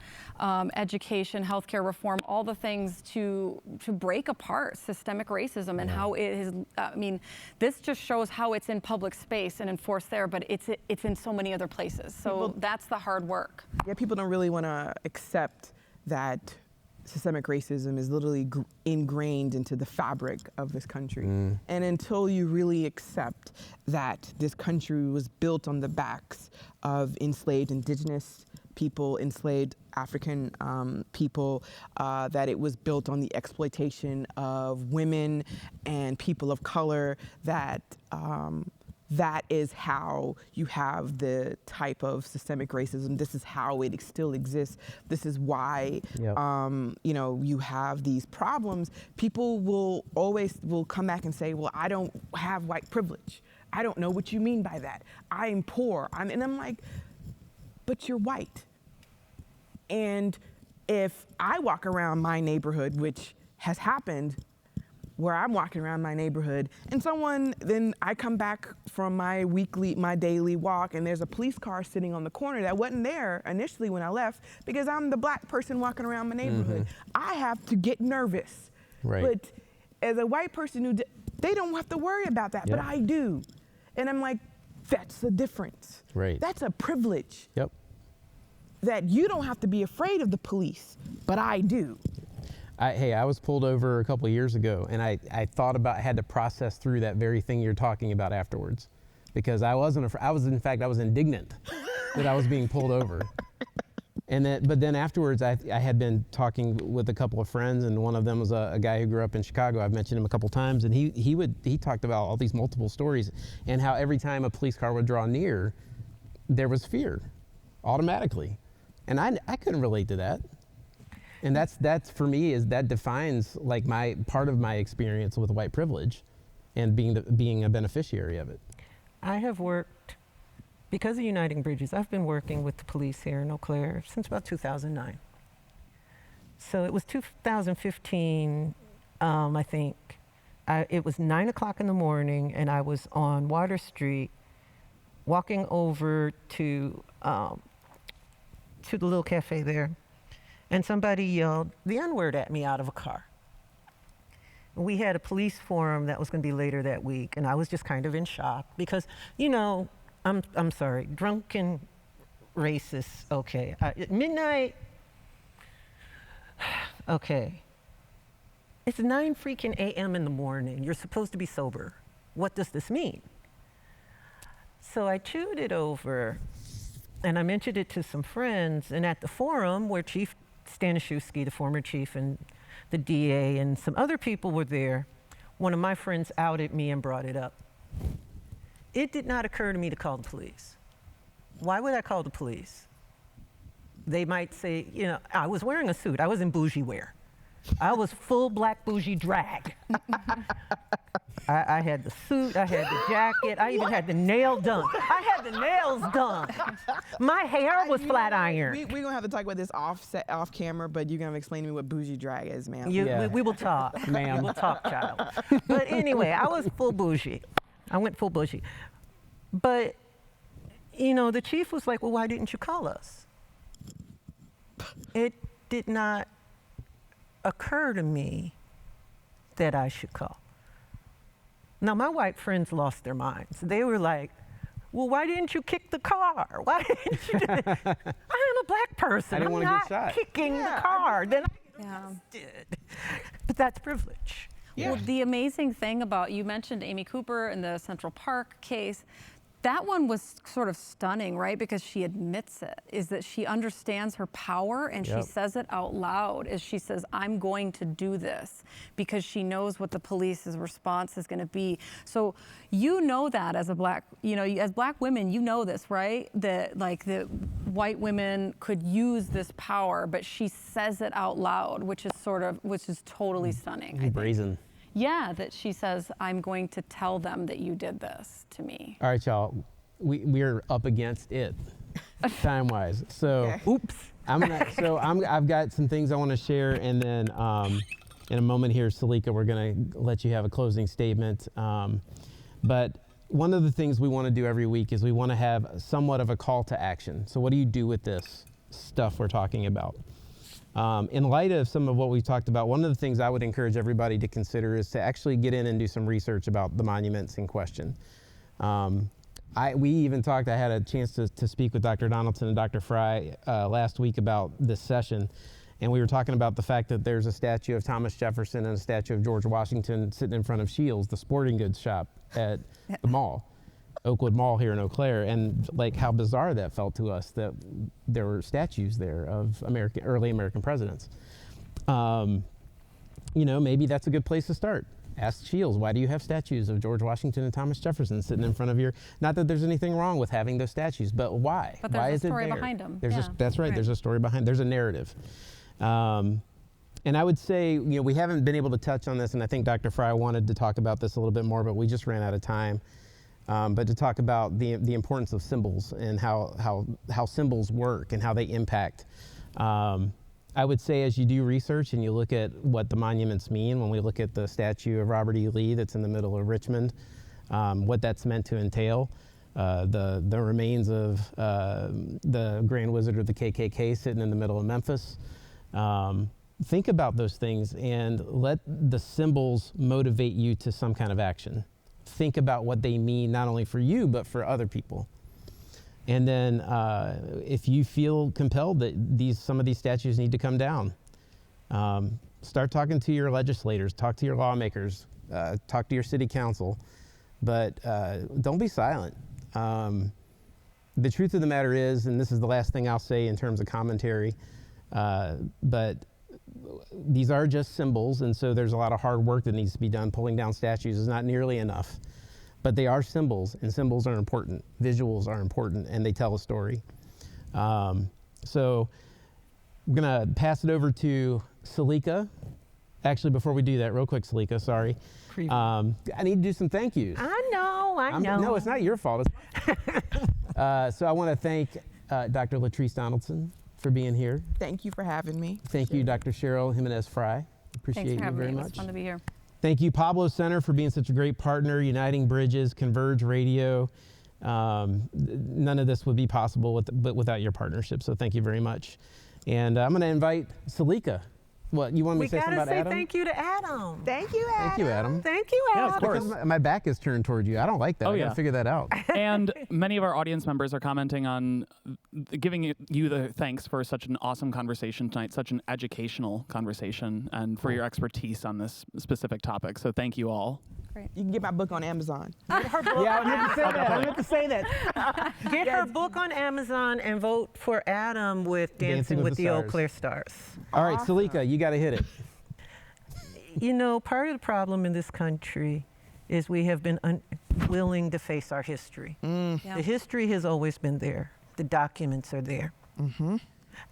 education, healthcare reform, all the things to break apart systemic racism and how it is. I mean, this just shows how it's in public space and enforced there, but it's in so many other places. So that's the hard work. yeah, people don't really want to accept that systemic racism is literally ingrained into the fabric of this country. And until you really accept that this country was built on the backs of enslaved indigenous people, enslaved African people, that it was built on the exploitation of women and people of color, that that is how you have the type of systemic racism. This is how it still exists. This is why, you know, you have these problems. People will always come back and say, well, I don't have white privilege. I don't know what you mean by that. I'm poor. And I'm like, but you're white. And if I walk around my neighborhood, which has happened, where I'm walking around my neighborhood and then I come back from my daily walk and there's a police car sitting on the corner that wasn't there initially when I left because I'm the Black person walking around my neighborhood. I have to get nervous. Right. But as a white person they don't have to worry about that, but I do. And I'm like, that's the difference. Right. That's a privilege. Yep. That you don't have to be afraid of the police, but I do. I was pulled over a couple of years ago, and I thought about, had to process through that very thing you're talking about afterwards, because I wasn't afraid. I was indignant that I was being pulled over. But then afterwards, I had been talking with a couple of friends, and one of them was a guy who grew up in Chicago. I've mentioned him a couple times, and he talked about all these multiple stories and how every time a police car would draw near, there was fear, automatically, and I couldn't relate to that. And that's for me, that defines like part of my experience with white privilege and being a beneficiary of it. I have worked, because of Uniting Bridges, I've been working with the police here in Eau Claire since about 2009. So it was 2015, I think. It was 9 o'clock in the morning, and I was on Water Street walking over to the little cafe there. And somebody yelled the N-word at me out of a car. We had a police forum that was going to be later that week, and I was just kind of in shock because, you know, I'm sorry, drunken racists, okay. At midnight, okay. It's 9 freaking a.m. in the morning. You're supposed to be sober. What does this mean? So I chewed it over, and I mentioned it to some friends, and at the forum where Chief Staniszewski, the former chief, and the DA and some other people were there, one of my friends outed me and brought it up. It did not occur to me to call the police. Why would I call the police? they might say, you know, I was wearing a suit. I was in bougie wear. I was full black bougie drag. I had the suit, I had the jacket, I even had the nail done. I had the nails done. My hair was flat iron. We're going to have to talk about this off camera, but you're going to explain to me what bougie drag is, ma'am. We will talk. Ma'am. We will talk, child. But anyway, I was full bougie. I went full bougie. But, you know, the chief was like, well, why didn't you call us? It did not occur to me that I should call. Now, my white friends lost their minds. They were like, well, why didn't you kick the car? Why didn't you do that? I am a black person. I didn't want to get shot. I'm not kicking the car. Then I get arrested. But that's privilege. Well, the amazing thing about, you mentioned Amy Cooper in the Central Park case. That one was sort of stunning, right? Because she admits it, is that she understands her power and she says it out loud as she says, I'm going to do this, because she knows what the police's response is going to be. So you know that as a black, you know, as black women, you know this, right? That like the white women could use this power, but she says it out loud, which is totally stunning. Brazen. Yeah, that she says, I'm going to tell them that you did this to me. All right, y'all. We're up against it, time-wise. So, oops. I've got some things I want to share, and then in a moment here, Salika, we're going to let you have a closing statement. But one of the things we want to do every week is we want to have somewhat of a call to action. So what do you do with this stuff we're talking about? In light of some of what we've talked about, one of the things I would encourage everybody to consider is to actually get in and do some research about the monuments in question. We even talked, I had a chance to speak with Dr. Donaldson and Dr. Fry last week about this session, and we were talking about the fact that there's a statue of Thomas Jefferson and a statue of George Washington sitting in front of Shields, the sporting goods shop at the mall. Oakwood Mall here in Eau Claire, and like how bizarre that felt to us that there were statues there of early American presidents. You know, maybe that's a good place to start. Ask Shields, why do you have statues of George Washington and Thomas Jefferson sitting in front of your, not that there's anything wrong with having those statues, but why? But there's why a is story it there? behind them. That's right, there's a story behind, there's a narrative. And I would say, you know, we haven't been able to touch on this, and I think Dr. Fry wanted to talk about this a little bit more, but we just ran out of time. But to talk about the importance of symbols and how symbols work and how they impact. I would say as you do research and you look at what the monuments mean, when we look at the statue of Robert E. Lee that's in the middle of Richmond, what that's meant to entail, the remains of the Grand Wizard of the KKK sitting in the middle of Memphis. Think about those things and let the symbols motivate you to some kind of action. Think about what they mean not only for you, but for other people. And then if you feel compelled that some of these statues need to come down, start talking to your legislators, talk to your lawmakers, talk to your city council, but don't be silent. The truth of the matter is, and this is the last thing I'll say in terms of commentary, but these are just symbols, and so there's a lot of hard work that needs to be done. Pulling down statues is not nearly enough, but they are symbols, and symbols are important. Visuals are important, and they tell a story. So I'm gonna pass it over to Salika. Actually, before we do that, real quick, Salika, sorry. I need to do some thank yous. I know. No, it's not your fault. So I want to thank Dr. Latrice Donaldson for being here. Thank you for having me. Thank you, Dr. Cheryl Jimenez Fry. Appreciate you very much. It's fun to be here. Thank you, Pablo Center, for being such a great partner, Uniting Bridges, Converge Radio. None of this would be possible without your partnership, so thank you very much. And I'm going to invite Salika. What, you want me to say something about Adam? Thank you to Adam. Thank you, Adam. Thank you, Adam. Thank you, Adam. Yeah, of course. Because my back is turned toward you. I don't like that. I gotta figure that out. And many of our audience members are commenting on giving you the thanks for such an awesome conversation tonight, such an educational conversation, and for your expertise on this specific topic. So thank you all. Great. You can get my book on Amazon. Get her book. Yeah, I meant to say that. Get her book on Amazon and vote for Adam with Dancing with the Eau Claire Stars. All right, Salika, you got to hit it. You know, part of the problem in this country is we have been unwilling to face our history. Yeah. The history has always been there. The documents are there.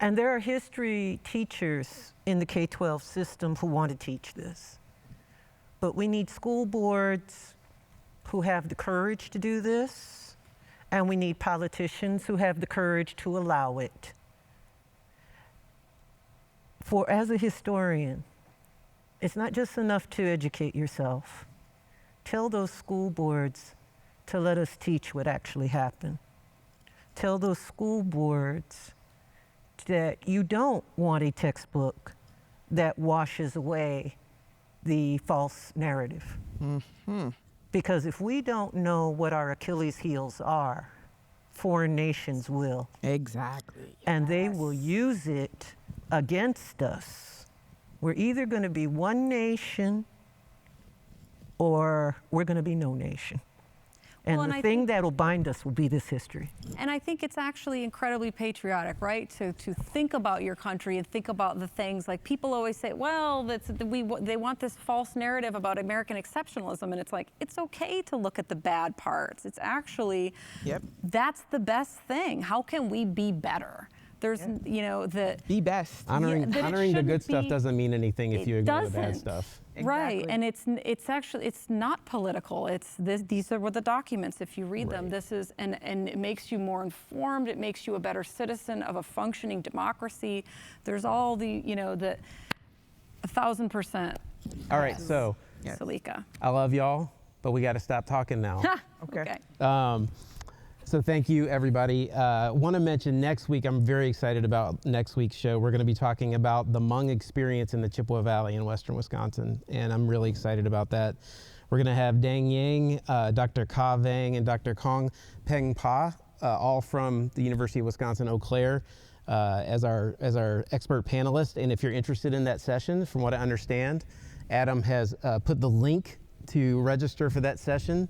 And there are history teachers in the K-12 system who want to teach this. But we need school boards who have the courage to do this, and we need politicians who have the courage to allow it. For as a historian, it's not just enough to educate yourself. Tell those school boards to let us teach what actually happened. Tell those school boards that you don't want a textbook that washes away the false narrative. Mm-hmm. Because if we don't know what our Achilles heels are, foreign nations will. Exactly. And they will use it against us. We're either going to be one nation or we're going to be no nation. And the thing that'll bind us will be this history. And I think it's actually incredibly patriotic, right? To think about your country and think about the things, like people always say, well, they want this false narrative about American exceptionalism. And it's like, it's okay to look at the bad parts. It's actually, that's the best thing. How can we be better? There's, you know, be best. Honoring the good stuff doesn't mean anything if you ignore the bad stuff. Exactly. Right, and it's actually, it's not political. It's this. These are the documents. If you read them, this is, and it makes you more informed. It makes you a better citizen of a functioning democracy. There's all the, you know, the 1,000%. All right, so Salika. I love y'all, but we got to stop talking now. Okay. So thank you, everybody. Want to mention next week, I'm very excited about next week's show. We're going to be talking about the Hmong experience in the Chippewa Valley in western Wisconsin, and I'm really excited about that. We're going to have Dang Yang, Dr. Ka Vang, and Dr. Kong Peng Pa, all from the University of Wisconsin-Eau Claire, as our expert panelists. And if you're interested in that session, from what I understand, Adam has put the link to register for that session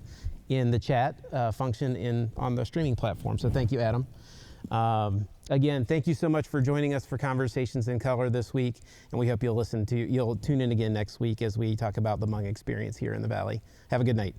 in the chat function on the streaming platform. So thank you, Adam. Again, thank you so much for joining us for Conversations in Color this week, and we hope you'll tune in again next week as we talk about the Hmong experience here in the Valley. Have a good night.